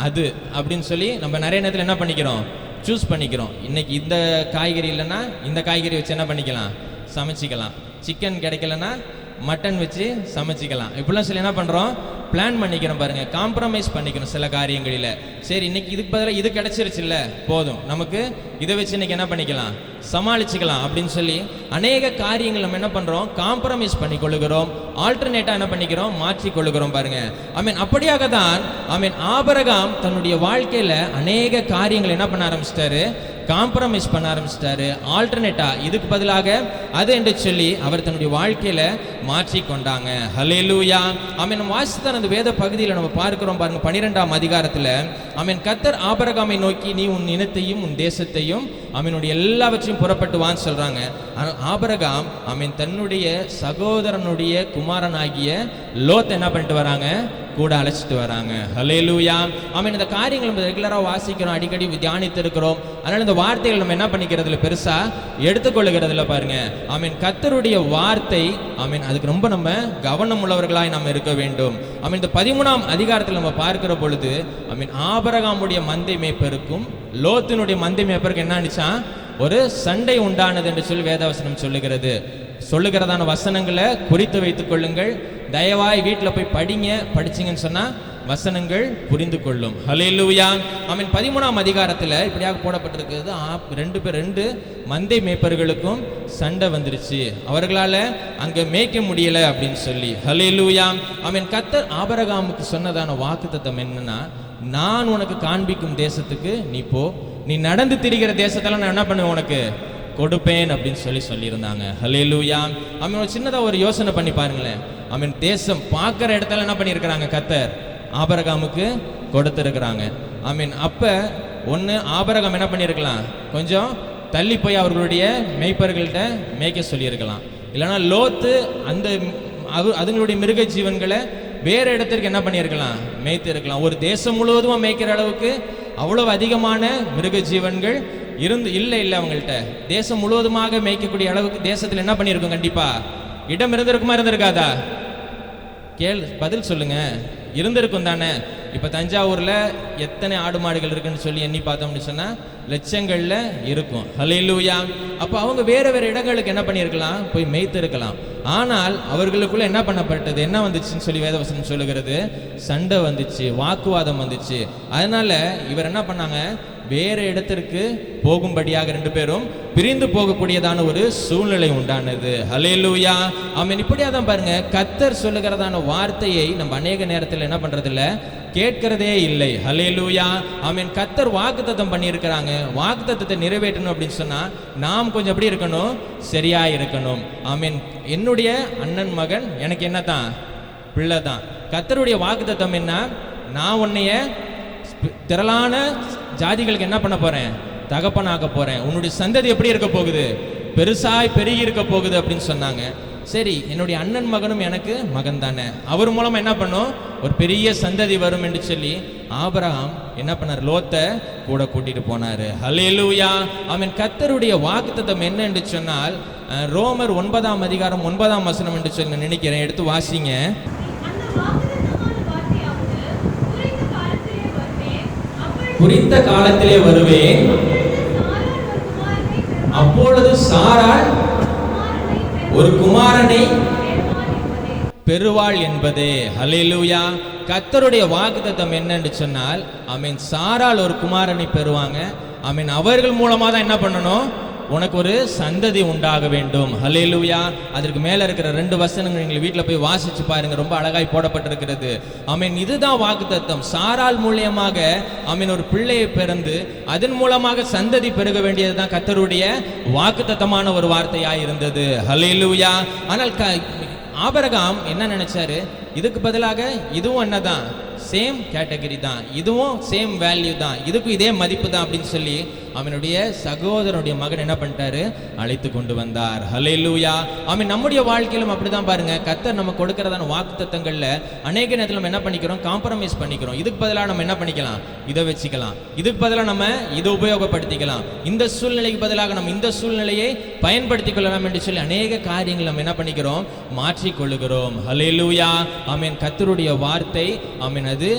B: அது அப்படின்னு சொல்லி நம்ம நிறைய நேரத்தில் என்ன பண்ணிக்கிறோம்? சூஸ் பண்ணிக்கிறோம். இன்னைக்கு இந்த காய்கறி இல்லைன்னா இந்த காய்கறி வச்சு என்ன பண்ணிக்கலாம்? சமைச்சிக்கலாம். சிக்கன் கிடைக்கலன்னா மட்டன் வச்சு சமைச்சிக்கலாம். இப்படிலாம் சொல்லி என்ன பண்ணுறோம், பிளான் பண்ணிக்கிறோம் பாருங்க, காம்ப்ரமைஸ் பண்ணிக்கணும் சில காரியங்களில். சரி, இன்னைக்கு இதுக்கு பதிலாக இது கிடைச்சிருச்சுல்ல, போதும் நமக்கு, இதை வச்சு இன்னைக்கு என்ன பண்ணிக்கலாம், சமாளிச்சுக்கலாம் அப்படின்னு சொல்லி அநேக காரியங்கள் நம்ம என்ன பண்ணுறோம், காம்ப்ரமைஸ் பண்ணி கொள்ளுகிறோம், ஆல்டர்னேட்டாக என்ன பண்ணிக்கிறோம், மாற்றி கொள்ளுகிறோம் பாருங்க. அப்படியாக தான் ஆபிரகாம் தன்னுடைய வாழ்க்கையில் அநேக காரியங்கள் என்ன பண்ண ஆரம்பிச்சிட்டாரு, காம்ப்ரமைஸ் பண்ண ஆரம்பிச்சிட்டாரு. ஆல்டர்னேட்டா, இதுக்கு பதிலாக அது என்று சொல்லி அவர் தன்னுடைய வாழ்க்கையில மாற்றி கொண்டாங்க. ஹல்லேலூயா. நம்ம வாசித்த அந்த வேத பகுதியில் நம்ம பார்க்கிறோம் பாருங்க, 12ஆம் அதிகாரத்தில் கர்த்தர் ஆபிரகாமை நோக்கி, நீ உன் இனத்தையும் உன் தேசத்தையும் அவனுடைய எல்லாவற்றையும் புறப்பட்டு வான்னு சொல்றாங்க. ஆபிரகாம் தன்னுடைய சகோதரனுடைய குமாரனாகிய லோத் என்ன பண்ணிட்டு வராங்க, கூட அழைச்சிட்டு வராங்க. ஹல்லேலூயா. இந்த காரியங்கள் நம்ம ரெகுலராக வாசிக்கிறோம், அடிக்கடி தியானித்து இருக்கிறோம். அதனால இந்த வார்த்தைகள் நம்ம என்ன பண்ணிக்கிறதுல பெருசா எடுத்துக்கொள்ளுகிறதுல பாருங்க. கர்த்தருடைய வார்த்தை அதுக்கு ரொம்ப நம்ம கவனம் உள்ளவர்களாய் நம்ம இருக்க வேண்டும். இந்த 13ஆம் அதிகாரத்தில் நம்ம பார்க்கிற பொழுது ஆபிரகாமுடைய மந்தை மேய்ப்பருக்கும் லோத்தினுடைய மந்தை மேய்ப்பருக்கு என்ன ஆனிச்சா, ஒரு சண்டை உண்டானது என்று சொல்லி வேதவசனம் சொல்லுகிறதான வசனங்களை குறித்து வைத்துக் கொள்ளுங்கள். தயவாய் வீட்டில் போய் படிச்சிங்கன்னு சொன்னா வசனங்கள் புரிந்து கொள்ளும். ஹல்லேலூயா. 13ஆம் அதிகாரத்தில் இப்படியாக போடப்பட்டிருக்கிறது, ரெண்டு மந்தை மேய்ப்பர்களுக்கும் சண்டை வந்துருச்சு, அவர்களால அங்க மேய்க்க முடியல அப்படின்னு சொல்லி. ஹல்லேலூயா. கர்த்தர் ஆபிரகாமுக்கு சொன்னதான வாக்குத்தத்தம் என்னன்னா, நான் உனக்கு காண்பிக்கும் தேசத்துக்கு நீ போ, நீ நடந்து திரிகிற தேசத்தெல்லாம் நான் என்ன பண்ணுவேன், உனக்கு கொடுப்பேன் அப்படின்னு சொல்லியிருந்தாங்க. ஹல்லேலூயா. ஒரு சின்னதாக ஒரு யோசனை பண்ணி பாருங்களேன். தேசம் பார்க்குற இடத்துல என்ன பண்ணியிருக்கிறாங்க, கர்த்தர் ஆபிரகாமுக்கு கொடுத்துருக்கிறாங்க. அப்ப ஒன்று ஆபிரகாம் என்ன பண்ணியிருக்கலாம், கொஞ்சம் தள்ளி போய் அவர்களுடைய மேய்ப்பர்கள்ட்ட மேய்க்க சொல்லியிருக்கலாம். இல்லைன்னா லோத்து அதுங்களுடைய மிருக ஜீவன்களை வேற இடத்திற்கு என்ன பண்ணியிருக்கலாம், மேய்த்து இருக்கலாம். ஒரு தேசம் முழுவதும் மேய்க்கிற அளவுக்கு அவ்வளவு அதிகமான மிருக ஜீவன்கள் இல்லை அவங்கள்ட்ட. தேசம் முழுவதுமாக மேய்க்கக்கூடிய அளவுக்கு தேசத்தில் என்ன பண்ணியிருக்கும், கண்டிப்பா இடம் இருந்திருக்காதா? பதில் சொல்லுங்க. இருந்திருக்கும் தானே. இப்ப தஞ்சாவூர்ல எத்தனை ஆடு மாடுகள் இருக்குன்னு சொல்லி எண்ணி பார்த்தோம்னு சொன்னா லட்சங்கள்ல இருக்கும். ஹல்லேலூயா. அப்ப அவங்க வேற இடங்களுக்கு என்ன பண்ணியிருக்கலாம், போய் மேய்த்து இருக்கலாம். ஆனால் அவர்களுக்குள்ள என்ன பண்ணப்பட்டது, என்ன வந்துச்சுன்னு சொல்லி வேதவசனம் சொல்லுகிறது, சண்டை வந்துச்சு, வாக்குவாதம் வந்துச்சு. அதனால இவர் என்ன பண்ணாங்க, வேற இடத்திற்கு போகும்படியாக ரெண்டு பேரும் பிரிந்து போகக்கூடியதான ஒரு சூழ்நிலை உண்டானது. ஹல்லேலூயா. இப்படியா தான் பாருங்க, கர்த்தர் சொல்லுகிறதான வார்த்தையை நம்ம அநேக நேரத்தில் என்ன பண்றதில்ல, கேட்கிறதே இல்லை. ஹல்லேலூயா. கர்த்தர் வாக்குத்தத்தம் பண்ணியிருக்கிறாங்க. வாக்குத்தத்தத்தை நிறைவேற்றணும் அப்படின்னு சொன்னா நாம் கொஞ்சம் எப்படி இருக்கணும், சரியா இருக்கணும். என்னுடைய அண்ணன் மகன் எனக்கு என்ன தான், பிள்ளை தான். கர்த்தருடைய வாக்குத்தத்தம் என்ன, நான் உன்னைய திரளான ஜாதிகளுக்கு என்ன பண்ண போறேன், தகப்பனாக்க போறேன். உன்னுடைய சந்ததி எப்படி இருக்க போகுது, பெருசாய் பெருகி இருக்க போகுது அப்படின்னு சொன்னாங்க. சரி, என்னுடைய அண்ணன் மகனும் எனக்கு மகன் தானே, அவர் மூலமா என்ன பண்ணும், ஒரு பெரிய சந்ததி வரும் என்று சொல்லி ஆபிரகாம் என்ன பண்ணார், லோத்தை கூட கூட்டிட்டு போனாரு. ஹல்லேலூயா. கர்த்தருடைய வாக்குத்தத்தம் என்ன என்று சொன்னால், ரோமர் 9ஆம் அதிகாரம் 9ஆம் வசனம் என்று சொல்லி நினைக்கிறேன், எடுத்து வாசிங்க. குறித்த காலத்திலே வருவேன், அப்பொழுது சாராள் ஒரு குமாரனை பெறுவாள் என்பதே. ஹல்லேலூயா. கர்த்தருடைய வாக்குத்தத்தம் என்னன்னு சொன்னால், சாராள் ஒரு குமாரனை பெறுவாங்க. அவர்கள் மூலமா தான் என்ன பண்ணணும், உனக்கு ஒரு சந்ததி உண்டாக வேண்டும். ஹல்லேலூயா. அதற்கு மேல இருக்கிற 2 வசனங்கள் நீங்கள் வீட்டில் போய் வாசிச்சு பாருங்க, ரொம்ப அழகாய் போடப்பட்டிருக்கிறது. இதுதான் வாக்குத்தத்தம். சாராள் மூலியமாக ஒரு பிள்ளையை பிறந்து அதன் மூலமாக சந்ததி பெருக வேண்டியதுதான் கர்த்தருடைய வாக்குத்தத்தமான ஒரு வார்த்தையாய் இருந்தது. ஹல்லேலூயா. ஆனால் ஆபிரகாம் என்ன நினைச்சாரு, இதுக்கு பதிலாக இதுவும் என்னதான், சேம் கேட்டகரி தான், இதுவும் சேம் வேல்யூ தான், இதுக்கும் இதே மதிப்பு தான் அப்படின்னு சொல்லி அவனுடைய சகோதரனுடைய மகன் என்ன பண்ணிட்டாரு, அழைத்து கொண்டு வந்தார். ஹல்லேலூயா. நம்முடைய வாழ்க்கையிலும் அப்படிதான் பாருங்க, கர்த்தர் நம்ம கொடுக்கிறதான வாக்குத்தத்தங்கள்ல அநேக நேரத்தில் நம்ம என்ன பண்ணிக்கிறோம், காம்ப்ரமைஸ் பண்ணிக்கிறோம். இதுக்கு பதிலாக நம்ம என்ன பண்ணிக்கலாம், இதை வச்சுக்கலாம், இதுக்கு பதிலாக நம்ம இதை உபயோகப்படுத்திக்கலாம், இந்த சூழ்நிலைக்கு பதிலாக நம்ம இந்த சூழ்நிலையை பயன்படுத்திக் கொள்ளலாம் என்று சொல்லி அநேக காரியங்கள் நம்ம என்ன பண்ணிக்கிறோம், மாற்றிக்கொள்ளுகிறோம். ஹல்லேலூயா. கர்த்தருடைய வார்த்தை அது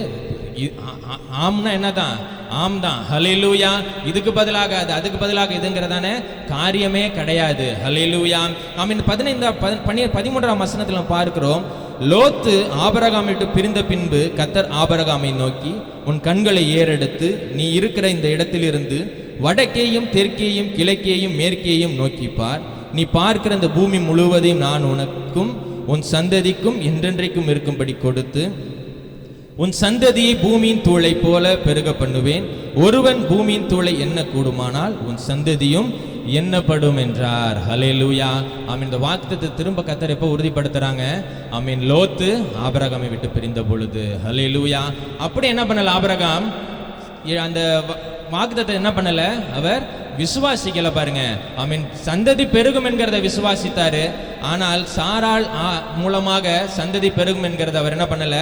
B: ஆம்னா என்னதான்? ஆம் தான். ஹல்லேலூயா. இதுக்கு பதிலாக அது, அதுக்கு பதிலாக இதுங்கிறதான காரியமே கிடையாது. ஹல்லேலூயா. ஆமென். 13ஆம் வசனத்தில் நாம் பார்க்கிறோம், லோத்து ஆபிரகாமை விட்டு பிரிந்த பின்பு கர்த்தர் ஆபிரகாமை நோக்கி, உன் கண்களை ஏறெடுத்து நீ இருக்கிற இந்த இடத்திலிருந்து வடக்கேயும் தெற்கேயும் கிழக்கேயும் மேற்கேயும் நோக்கிப்பார். நீ பார்க்கிற இந்த பூமி முழுவதையும் நான் உனக்கும் உன் சந்ததிக்கும் என்றென்றைக்கும் இருக்கும்படி கொடுத்து உன் சந்ததியை பூமியின் தூளை போல பெருக பண்ணுவேன். ஒருவன் பூமியின் தூளை எண்ண கூடுமானால் உன் சந்ததியும் எண்ணப்படும் என்றார். ஹல்லேலூயா. ஆமென். இந்த வாக்குத்தத்தை திரும்ப கர்த்தர் எப்போ உறுதிப்படுத்துறாங்க? ஆமென். லோத்து ஆபிரகாமை விட்டு பிரிந்த பொழுது. ஹல்லேலூயா. அப்படி என்ன பண்ணல ஆபிரகாம்? அந்த வாக்குத்தத்தை என்ன பண்ணல? அவர் விசுவாசிக்கல. பாருங்க. ஆமென். சந்ததி பெருகும் என்கிறத விசுவாசித்தாரு. ஆனால் சாராள் மூலமாக சந்ததி பெருகும் என்கிறத அவர் என்ன பண்ணல?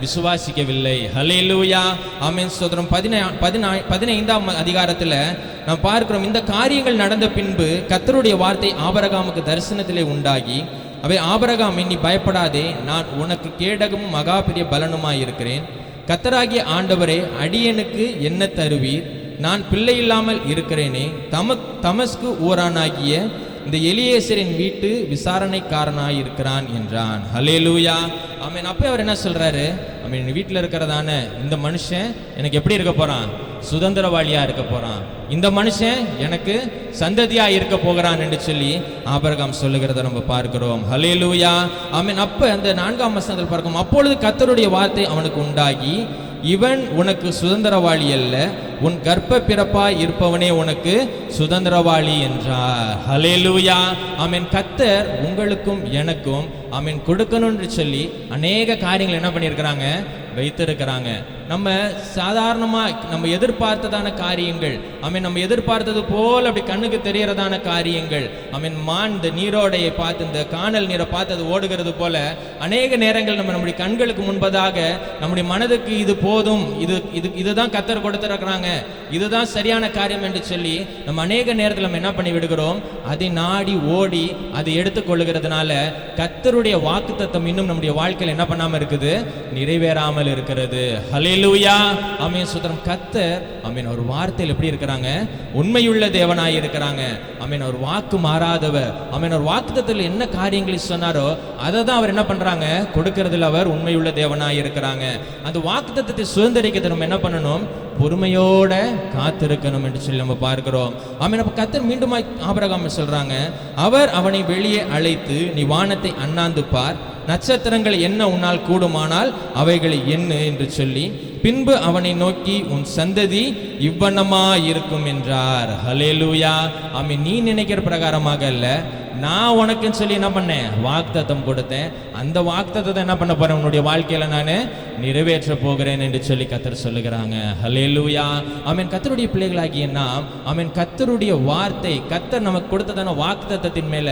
B: விசுவாசிக்கவில்லை. ஹல்லேலூயா. ஆமென். ஸ்தோத்திரம். 15ஆம் அதிகாரத்தில் நாம் பார்க்கிறோம், இந்த காரியங்கள் நடந்த பின்பு கர்த்தருடைய வார்த்தை ஆபிரகாமுக்கு தரிசனத்திலே உண்டாகி, அவை ஆபிரகாம், நீ பயப்படாதே, நான் உனக்கு கேடகமும் மகா பெரிய பலனுமாய் இருக்கிறேன். கர்த்தராகிய ஆண்டவரே, அடியனுக்கு என்ன தருவீர்? நான் பிள்ளை இல்லாமல் இருக்கிறேனே. தமஸ்கு ஊரானாகிய இந்த எலியேசரின் வீட்டு விசாரணைக்காரனாய் இருக்கிறான் என்றான். ஹல்லேலூயா. ஆமென். அப்போ அவர் என்ன சொல்றாரு? ஆமென். வீட்டில் இருக்கிறதான இந்த மனுஷன் எனக்கு எப்படி இருக்க போறான்? சுதந்திரவாளியா இருக்க போறான். இந்த மனுஷன் எனக்கு சந்ததியா இருக்க போகிறான் என்று சொல்லி ஆபிரகாம் சொல்லுகிறத நம்ம பார்க்கிறோம். ஹல்லேலூயா. ஆமென். அப்ப அந்த 4ஆம் வசனத்தில் பார்க்கிறோம், அப்பொழுது கர்த்தருடைய வார்த்தை அவனுக்கு உண்டாகி, இவன் உனக்கு சுதந்திரவாளி அல்ல, உன் கர்ப்ப பிறப்பாய் இருப்பவனே உனக்கு சுதந்திரவாளி என்றார். ஹல்லேலூயா. ஆமென். கர்த்தர் உங்களுக்கும் எனக்கும் ஆமென் கொடுக்கணும்னு சொல்லி அநேக காரியங்கள் என்ன பண்ணியிருக்கிறாங்க? வைத்திருக்கிறாங்க. நம்ம சாதாரணமாக நம்ம எதிர்பார்த்ததான காரியங்கள், நம்ம எதிர்பார்த்தது போல் அப்படி கண்ணுக்கு தெரியறதான காரியங்கள், மான் இந்த நீரோடையை பார்த்து, இந்த காணல் நீரை பார்த்து அது ஓடுகிறது போல அநேக நேரங்கள் நம்முடைய கண்களுக்கு முன்பதாக நம்முடைய மனதுக்கு இது போதும், இதுதான் கர்த்தர் கொடுத்திருக்கிறாங்க, இதுதான் சரியான காரியம் என்று சொல்லி நம்ம அநேக நேரத்தில் நம்ம என்ன பண்ணி விடுகிறோம்? அதை நாடி ஓடி அதை எடுத்துக்கொள்ளுகிறதுனால கர்த்தருடைய வாக்குத்தத்தம் இன்னும் நம்முடைய வாழ்க்கையில் என்ன பண்ணாம இருக்குது? நிறைவேறாமல் இருக்கிறது. ஹல்லேலூயா. ஆமென். சுதரம். கர்த்தர் ஆமென் ஒரு வார்த்தையில் எப்படி இருக்கிறாங்க? உண்மையுள்ள தேவனாய் இருக்கிறாங்க. ஆமென். ஒரு வாக்கு மாறாதவர். ஆமென். ஒரு வாக்குத்தத்தத்தில் என்ன காரியங்களை சொன்னாரோ அதை தான் அவர் என்ன பண்றாங்க? கொடுக்கிறதுல அவர் உண்மையுள்ள தேவனாய் இருக்கிறாங்க. அந்த வாக்குத்தத்தத்தை சுதந்திரிக்கிறது நம்ம என்ன பண்ணணும்? பொறுமையோட காத்திருக்கணும் என்று சொல்லி நம்ம பார்க்கிறோம். ஆமென். அப்ப கர்த்தர் மீண்டும் ஆபிரகாம் சொல்றாங்க, அவர் அவனை வெளியே அழைத்து, நீ வானத்தை அண்ணாந்து பார், நட்சத்திரங்கள் என்ன உன்னால் கூடுமானால் அவைகளை எண்ணு என்று சொல்லி, பின்பு அவனை நோக்கி, உன் சந்ததி இவ்வண்ணமா இருக்கும் என்றார். ஹல்லேலூயா. ஆமென். நீ நினைக்கிற பிரகாரமாக அல்ல, நான் உனக்குன்னு சொல்லி என்ன பண்ணேன்? வாக்குத்தத்தம் கொடுத்தேன். அந்த வாக்குத்தத்தத்தை என்ன பண்ண போறேன்? உன்னுடைய வாழ்க்கையில நான் நிறைவேற்ற போகிறேன் என்று சொல்லி கர்த்தர் சொல்லுகிறாங்க. ஹல்லேலூயா. ஆமென். கர்த்தருடைய பிள்ளைகளாகிய நாம் ஆமென் கர்த்தருடைய வார்த்தை, கர்த்தர் நமக்கு கொடுத்ததான வாக்குத்தத்தத்தின் மேல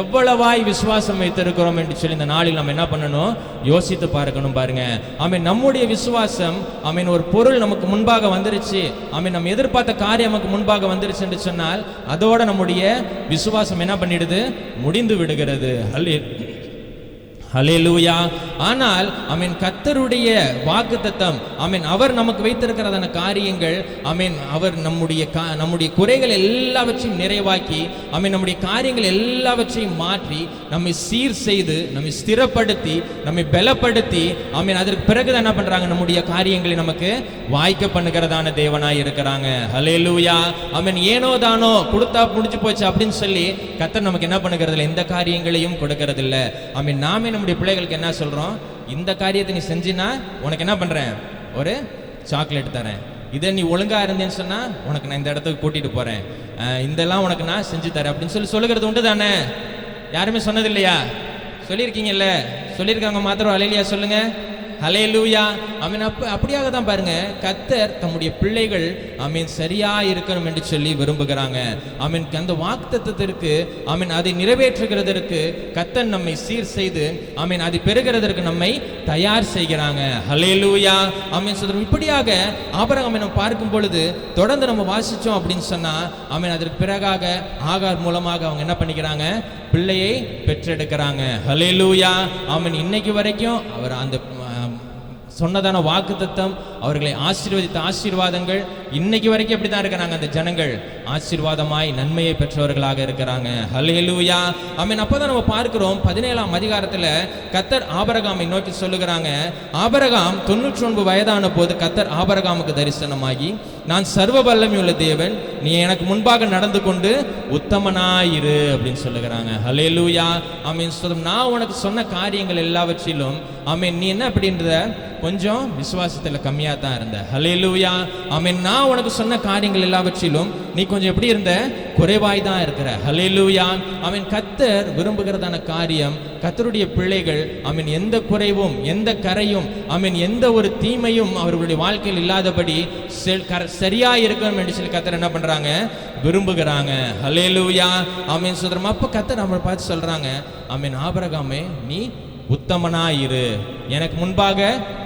B: எவ்வளவாய் விசுவாசம் வைத்திருக்கிறோம் என்று சொல்லி இந்த நாளில் நம்ம என்ன பண்ணணும்? யோசித்து பார்க்கணும். பாருங்க. ஆமென். நம்முடைய விசுவாசம் ஆமென் ஒரு பொருள் நமக்கு முன்பாக வந்துருச்சு, ஆமென் நம்ம எதிர்பார்த்த காரியம் நமக்கு முன்பாக வந்துருச்சு என்று சொன்னால் அதோட நம்முடைய விசுவாசம் என்ன பண்ணிடுது? முடிந்து விடுகிறது. ஹல்லேலூயா. ஆனால் ஆமென் கர்த்தருடைய வாக்குத்தத்தம், ஆமென் அவர் நமக்கு வைத்திருக்கிறதான காரியங்கள், ஆமென் அவர் நம்முடைய குறைகள் எல்லாவற்றையும் நிறைவாக்கி, ஆமென் நம்முடைய காரியங்கள் எல்லாவற்றையும் மாற்றி நம்மை சீர் செய்து, நம்மை ஸ்திரப்படுத்தி, நம்மை பலப்படுத்தி, ஆமென் அதற்கு பிறகு என்ன பண்றாங்க? நம்முடைய காரியங்களை நமக்கு வாய்க்க பண்ணுகிறதான தேவனாய் இருக்கிறாங்க. ஹல்லேலூயா. ஆமென். ஏனோ தானோ கொடுத்தா முடிஞ்சு போச்சு அப்படின்னு சொல்லி கர்த்தர் நமக்கு என்ன பண்ணுகிறதில்ல? எந்த காரியங்களையும் கொடுக்கறதில்ல. ஆமென். நாமே நம்முடைய பிள்ளைகளுக்கு என்ன சொல்றோம்? இந்த காரியத்தை நீ செஞ்சினா உனக்கு என்ன பண்றேன்? ஒரு சாக்லேட் தரேன். இதை நீ ஒழுங்கா இருந்தேன்னு சொன்னா உனக்கு நான் இந்த இடத்துக்கு கூட்டிட்டு போறேன், இதெல்லாம் உனக்கு நான் செஞ்சு தரேன் அப்படின்னு சொல்லி சொல்லுகிறது உண்டு தானே? யாருமே சொன்னது இல்லையா? சொல்லியிருக்கீங்கல்ல? சொல்லியிருக்காங்க மாத்திரம் அல்லேலூயா சொல்லுங்க. ஹல்லேலூயா. ஆமென். அப்படியாக தான் பாருங்க கர்த்தர் தம்முடைய பிள்ளைகள் ஆமென் சரியா இருக்கணும் என்று சொல்லி விரும்புகிறாங்க. ஆமென். அந்த வாக்குத்தத்தத்திற்கு ஆமென் அதை நிறைவேற்றுகிறதற்கு கர்த்தர் நம்மை சீர் செய்து ஆமென் அதை பெறுகிறதற்கு நம்மை தயார் செய்கிறாங்க. ஹல்லேலூயா. ஆமென். சோதரன். இப்படியாக ஆபிரகாமை நம்ம பார்க்கும் பொழுது தொடர்ந்து நம்ம வாசிச்சோம் அப்படின்னு சொன்னா ஆமென் அதற்கு பிறகாக ஆகார் மூலமாக அவங்க என்ன பண்ணிக்கிறாங்க? பிள்ளையை பெற்றெடுக்கிறாங்க. ஹல்லேலூயா. ஆமென். இன்னைக்கு வரைக்கும் அவர் அந்த சொன்னதான வாக்குத்தத்தம் அவர்களை ஆசீர்வதித்த ஆசீர்வாதங்கள் இன்னைக்கு வரைக்கும் எப்படி தான் இருக்கிறாங்க. அந்த ஜனங்கள் ஆசீர்வாதமாய் நன்மையை பெற்றவர்களாக இருக்கிறாங்க. ஹல்லேலூயா, ஆமென். அப்பதான் நம்ம பார்க்கிறோம் 17ஆம் அதிகாரத்துல கர்த்தர் ஆபிரகாமை நோக்கி சொல்லுகிறாங்க. ஆபிரகாம் 99 வயதான போது கர்த்தர் ஆபிரகாமுக்கு தரிசனமாகி, நான் சர்வ வல்லமையுள்ள தேவன், நீ எனக்கு முன்பாக நடந்து கொண்டு உத்தமனாயிரு அப்படின்னு சொல்லுகிறாங்க. ஹல்லேலூயா, ஆமென். நான் உனக்கு சொன்ன காரியங்கள் எல்லாவற்றிலும் ஆமென் நீ என்ன அப்படின்ற கொஞ்சம் விசுவாசத்துல கம்மியா தான் இருந்த. ஹல்லேலூயா, ஆமென். நான் உனக்கு சொன்ன காரியங்கள் எல்லாவற்றிலும் நீ கொஞ்சம் எப்படி இருந்த, குறைவாய் தான் இருக்கிற. ஹல்லேலூயா, ஆமென். கர்த்தர் விரும்புகிறதான காரியம், கர்த்தருடைய பிள்ளைகள் ஆமென் எந்த குறைவும் எந்த கரையும் ஆமென் எந்த ஒரு தீமையும் அவர்களுடைய வாழ்க்கையில் இல்லாதபடி சரியா இருக்கணும் என்று சொல்லி கர்த்தர் என்ன பண்றாங்க, விரும்புகிறாங்க. ஹல்லேலூயா, ஆமென். சோதரம் அப்ப கர்த்தர் நம்மளை பார்த்து சொல்றாங்க, ஆமென், ஆபிரகாமே நீ உத்தமனாயிரு, எனக்கு முன்பாக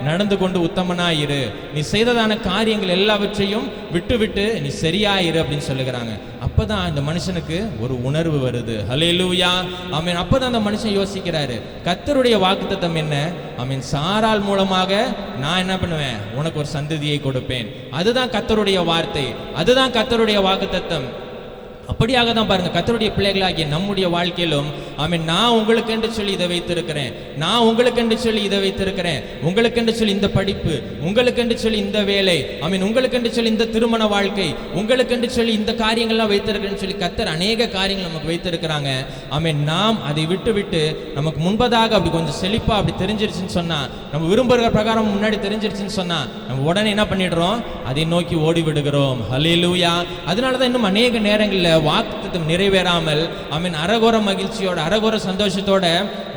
B: நடந்து கொண்டு உத்தமனாயிரு, நீ செய்ததான காரியங்கள் எல்லாவற்றையும் விட்டு நீ சரியாயிரு அப்படின்னு சொல்லுகிறாங்க. அப்பதான் இந்த மனுஷனுக்கு ஒரு உணர்வு வருது. ஹல்லேலூயா, ஆமென். அப்பதான் அந்த மனுஷன் யோசிக்கிறாரு, கர்த்தருடைய வாக்குத்தத்தம் என்ன, ஆமென், சாராள் மூலமாக நான் என்ன பண்ணுவேன், உனக்கு ஒரு சந்ததியை கொடுப்பேன். அதுதான் கர்த்தருடைய வார்த்தை, அதுதான் கர்த்தருடைய வாக்குத்தத்தம். அப்படியாக தான் பாருங்க, கர்த்தருடைய பிள்ளைகளாகிய நம்முடைய வாழ்க்கையிலும் ஆமென், நான் உங்களுக்கு என்று சொல்லி இதை வைத்திருக்கிறேன், நான் உங்களுக்கு என்று சொல்லி இதை வைத்திருக்கிறேன், உங்களுக்கு என்று சொல்லி இந்த படிப்பு, உங்களுக்கு என்று சொல்லி இந்த வேலை, ஆமென், உங்களுக்கு என்று சொல்லி இந்த திருமண வாழ்க்கை, உங்களுக்கு என்று சொல்லி இந்த காரியங்கள்லாம் வைத்திருக்கிறேன்னு சொல்லி கர்த்தர் அநேக காரியங்கள் நமக்கு வைத்திருக்கிறாங்க. ஆமென். நாம் அதை விட்டு நமக்கு முன்பதாக அப்படி கொஞ்சம் செழிப்பா அப்படி தெரிஞ்சிருச்சுன்னு சொன்னா, நம்ம விரும்புகிற பிரகாரம் முன்னாடி தெரிஞ்சிருச்சுன்னு சொன்னா, நம்ம உடனே என்ன பண்ணிடுறோம், அதை நோக்கி ஓடி விடுகிறோம். ஹல்லேலூயா. அதனாலதான் இன்னும் அநேக நேரங்களில் வாக்குத்தத்தம் நிறைவேறாமல் ஆமென் அரகோர மகிழ்ச்சியோட அரகோர சந்தோஷத்தோட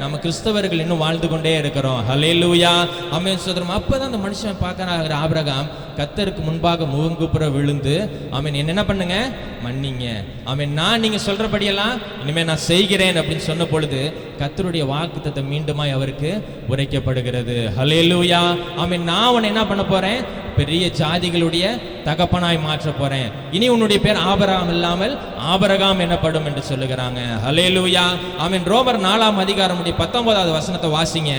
B: நம்ம கிறிஸ்தவர்கள் இன்னும் வாழ்ந்து கொண்டே இருக்கிறோம். ஹல்லேலூயா, ஆமென். சோதரம் அப்பதான் அந்த மனுஷன் பார்க்கறாங்க, ஆபிரகாம் கர்த்தருக்கு முன்பாக முகங்குப்புற விழுந்து ஆமென் என்ன பண்ணுங்க, மன்னிங்க, ஆமென், நான் நீங்க சொல்றபடியெல்லாம் இனிமே நான் செய்கிறேன் அப்படின்னு சொன்ன பொழுது கர்த்தருடைய வாக்குத்தத்தம் மீண்டுமாய் அவருக்கு உரைக்கப்படுகிறது. ஹல்லேலூயா, ஆமென். நான் உன்னை என்ன பண்ண போறேன், பெரிய ஜாதிகளுடைய தகப்பனாய் மாற்ற போறேன், இனி உன்னுடைய பேர் ஆபிரகாம் இல்லாமல் ஆபிரகாம் எனப்படும் என்று சொல்லுகிறாங்க. ஹல்லேலூயா, ஆமென். ரோமர் 4ஆம் அதிகாரம் 19வது வசனத்தை வாசிங்க.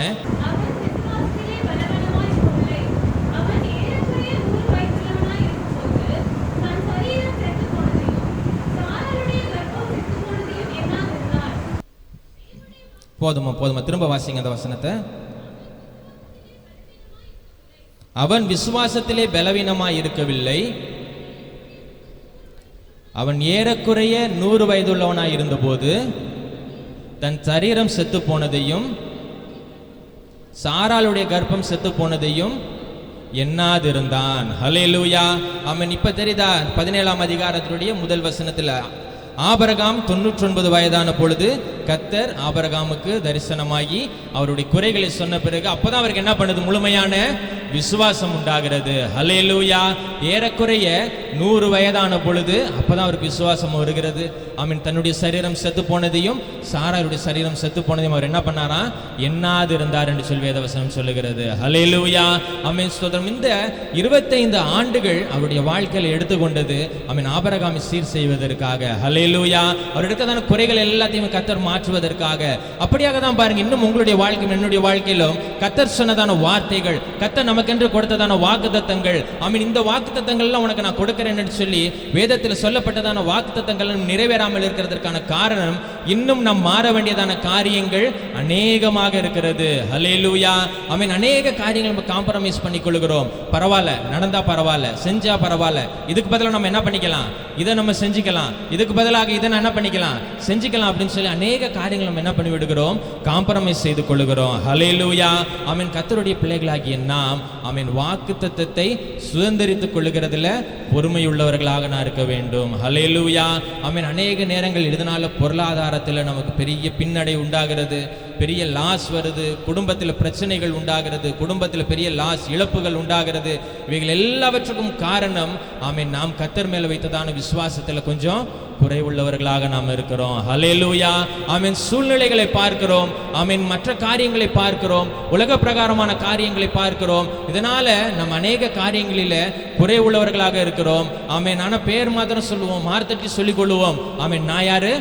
B: போதுமா திரும்ப வாசிங்க அந்த வசனத்தை. அவன் விசுவாசத்திலே பலவீனமாய் இருக்கவில்லை, அவன் ஏறக்குறைய 100 வயதுள்ளவனாய் இருந்தபோது தன் சரீரம் செத்து போனதையும் சாராளுடைய கர்ப்பம் செத்து போனதையும் எண்ணாதிருந்தான். ஹல்லேலூயா, ஆமென். இப்ப தெரியுதா 17ஆம் அதிகாரத்தினுடைய முதல் வசனத்துல ஆபிரகாம் 99 வயதான பொழுது கர்த்தர் ஆபிரகாமுக்கு தரிசனமாகி அவருடைய குறைகளை சொன்ன பிறகு அப்பதான் அவருக்கு என்ன பண்ணுது, முழுமையான விசுவாசம் உண்டாகிறது. ஹல்லேலூயா, ஏறக்குறைய 100 வயதான பொழுது அப்பதான் அவருக்கு விசுவாசம் வருகிறது. ஆமென். தன்னுடைய சரீரம் செத்து போனதையும் சாராளுடைய சரீரம் செத்து போனதையும் அவர் என்ன பண்ணாரா, எண்ணாது இருந்தார் என்று சொல்லி வேதவசனம் சொல்லுகிறது. ஹல்லேலூயா, ஆமென். ஸ்தோத்திரம். இந்த 25 ஆண்டுகள் அவருடைய வாழ்க்கையில எடுத்துக்கொண்டது ஆமென் ஆபிரகாமை சீர் செய்வதற்காக. ஹல்லேலூயா, அவர் எடுக்கதான குறைகள் எல்லாத்தையும் கர்த்தர் மாற்றுவதற்காக. அப்படியாக தான் பாருங்க, இன்னும் உங்களுடைய வாழ்க்கையும் என்னுடைய வாழ்க்கையிலும் கர்த்தர் சொன்னதான வார்த்தைகள், கர்த்தர் நமக்கென்று கொடுத்ததான வாக்குத்தத்தங்கள், ஆமென், இந்த வாக்குத்தத்தங்கள்லாம் உனக்கு நான் கொடுக்கிறேன் என்று சொல்லி வேதத்தில் சொல்லப்பட்டதான வாக்குத்தத்தங்கள் நிறைவேறாமல் இருக்கிறதற்கான காரணம் இன்னும் நாம் மாற வேண்டியதான காரியங்கள் அநேகமாக இருக்கிறது. ஹல்லேலூயா, ஆமென். அநேக காரியங்கள் நம்ம காம்ப்ரமைஸ் பண்ணி கொள்கிறோம். பரவாயில்ல, நடந்தா பரவாயில்ல, செஞ்சா பரவாயில்ல, இதுக்கு பதிலாக நம்ம என்ன பண்ணிக்கலாம், இதை நம்ம செஞ்சுக்கலாம், இதுக்கு பதிலாக இதை நான் என்ன பண்ணிக்கலாம், செஞ்சுக்கலாம் அப்படின்னு சொல்லி அநேக காரியங்கள் நம்ம என்ன பண்ணி விடுகிறோம், காம்ப்ரமைஸ் செய்து கொள்கிறோம். ஹல்லேலூயா, ஆமென். கர்த்தருடைய பிள்ளைகளாகிய நாம் ஆமென் வாக்குத்தத்தத்தை சுதந்தரித்துக் கொள்ளுகிறதுல பொறுமையுள்ளவர்களாக நான் இருக்க வேண்டும். ஹல்லேலூயா, ஆமென். அநேக நேரங்கள் இதனால பொருளாதாரத்தில் நமக்கு பெரிய பின்னடை உண்டாகிறது, பெரிய லாஸ் வருது, குடும்பத்தில் பிரச்சனைகள் உண்டாகிறது, குடும்பத்தில் பெரிய லாஸ் இழப்புகள் உண்டாகிறது. இவைகள் எல்லாவற்றுக்கும் காரணம் ஆமென் நாம் கர்த்தர் மேல வைத்ததான விசுவாசத்தில் கொஞ்சம் குறைவுள்ளவர்களாக நாம் இருக்கிறோம். ஹல்லேலூயா, ஆமென். சூழ்நிலைகளை பார்க்கிறோம், ஆமென், மற்ற காரியங்களை பார்க்கிறோம், உலக பிரகாரமான காரியங்களை பார்க்கிறோம். இதனால நம்ம அநேக காரியங்களில குறைவுள்ளவர்களாக இருக்கிறோம். ஆமென். ஆனா பேர் மாத்திரம் சொல்லுவோம், மார்த்தட்டி சொல்லிக் கொள்ளுவோம், ஆமென், நான் யாரு,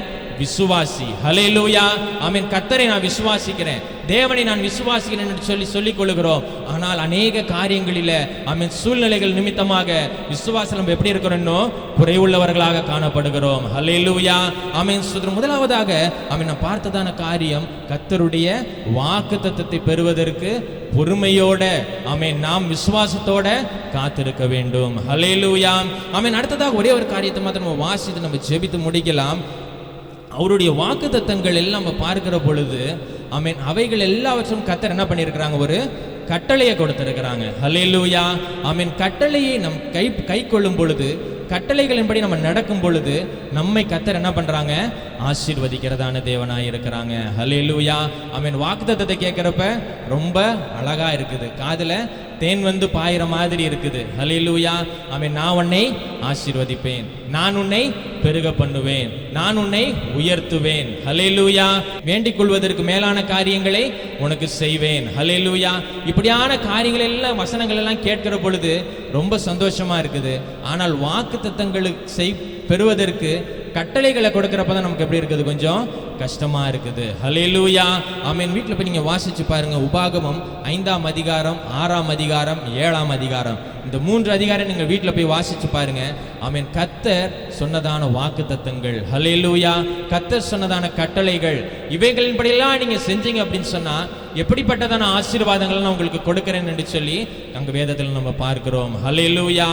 B: விசுவாசி. ஹல்லேலூயா, ஆமென். கர்த்தரை நான் விசுவாசிக்கிறேன், தேவனை நான் விசுவாசிக்கிறேன் என்று சொல்லிக் கொள்கிறோம். ஆனால் அநேக காரியங்களில் ஆமென் சூழ்நிலைகள் நிமித்தமாக விசுவாசம் நம்ம எப்படி இருக்கிறோம்னோ குறைவுள்ளவர்களாக காணப்படுகிறோம். ஹல்லேலூயா. ஆமென். முதலாவதாக ஆமென் நான் பார்த்ததான காரியம் கர்த்தருடைய வாக்குத்தத்தத்தை பெறுவதற்கு பொறுமையோட ஆமென் நாம் விசுவாசத்தோட காத்திருக்க வேண்டும். ஹல்லேலூயா. ஆமென். அடுத்ததாக ஒரே ஒரு காரியத்தை மாத்திரம் நம்ம வாசித்து நம்ம ஜெபித்து முடிக்கலாம். அவருடைய வாக்குத்தத்தங்கள் எல்லாம் நம்ம பார்க்கிற பொழுது ஆமென் அவைகள் எல்லாவற்றும் கர்த்தர் என்ன பண்ணியிருக்கிறாங்க, ஒரு கட்டளையை கொடுத்திருக்கிறாங்க. ஹல்லேலூயா. ஆமென். கட்டளையை நம் கை கொள்ளும் பொழுது, கட்டளைகளின்படி நம்ம நடக்கும் பொழுது நம்மை கர்த்தர் என்ன பண்றாங்க, ஆசீர்வதிக்கிறதான தேவனாய் இருக்கிறாங்க. ஹல்லேலூயா. ஆமென். வாக்குத்தத்தத்தை கேட்கிறப்ப ரொம்ப அழகா இருக்குது, காதுல தேன் வந்து பாயிற மாதிரி இருக்குது. ஹல்லேலூயா. ஆமென். நான் உன்னை ஆசீர்வதிப்பேன், நான் உன்னை பெருக பண்ணுவேன், நான் உன்னை உயர்த்துவேன். ஹல்லேலூயா. வேண்டிக் கொள்வதற்கு மேலான காரியங்களை உனக்கு செய்வேன். ஹல்லேலூயா. இப்படியான காரியங்கள் எல்லாம் வசனங்கள் எல்லாம் கேட்கிற பொழுது ரொம்ப சந்தோஷமா இருக்குது. ஆனால் வாக்குத்தத்தங்களுக்கு பெறுவதற்கு கட்டளைகளை கொடுக்கிறப்ப தான் நமக்கு எப்படி இருக்குது, கொஞ்சம் கஷ்டமா இருக்குது. ஹல்லேலூயா. ஆமென். வீட்டில் போய் நீங்க வாசிச்சு பாருங்க. உபாகமம் 5ஆம் அதிகாரம், 6ஆம் அதிகாரம், 7ஆம் அதிகாரம், இந்த 3 அதிகாரம் நீங்கள் வீட்டில் போய் வாசிச்சு பாருங்க. ஆமென். கர்த்தர் சொன்னதான வாக்குத்தத்தங்கள், ஹல்லேலூயா, கர்த்தர் சொன்னதான கட்டளைகள், இவைகளின்படியெல்லாம் நீங்க செஞ்சீங்க அப்படின்னு சொன்னா எப்படிப்பட்டதான ஆசீர்வாதங்கள் நான் உங்களுக்கு கொடுக்கிறேன் என்று சொல்லி அங்க வேதத்தில் நம்ம பார்க்கிறோம். ஹல்லேலூயா.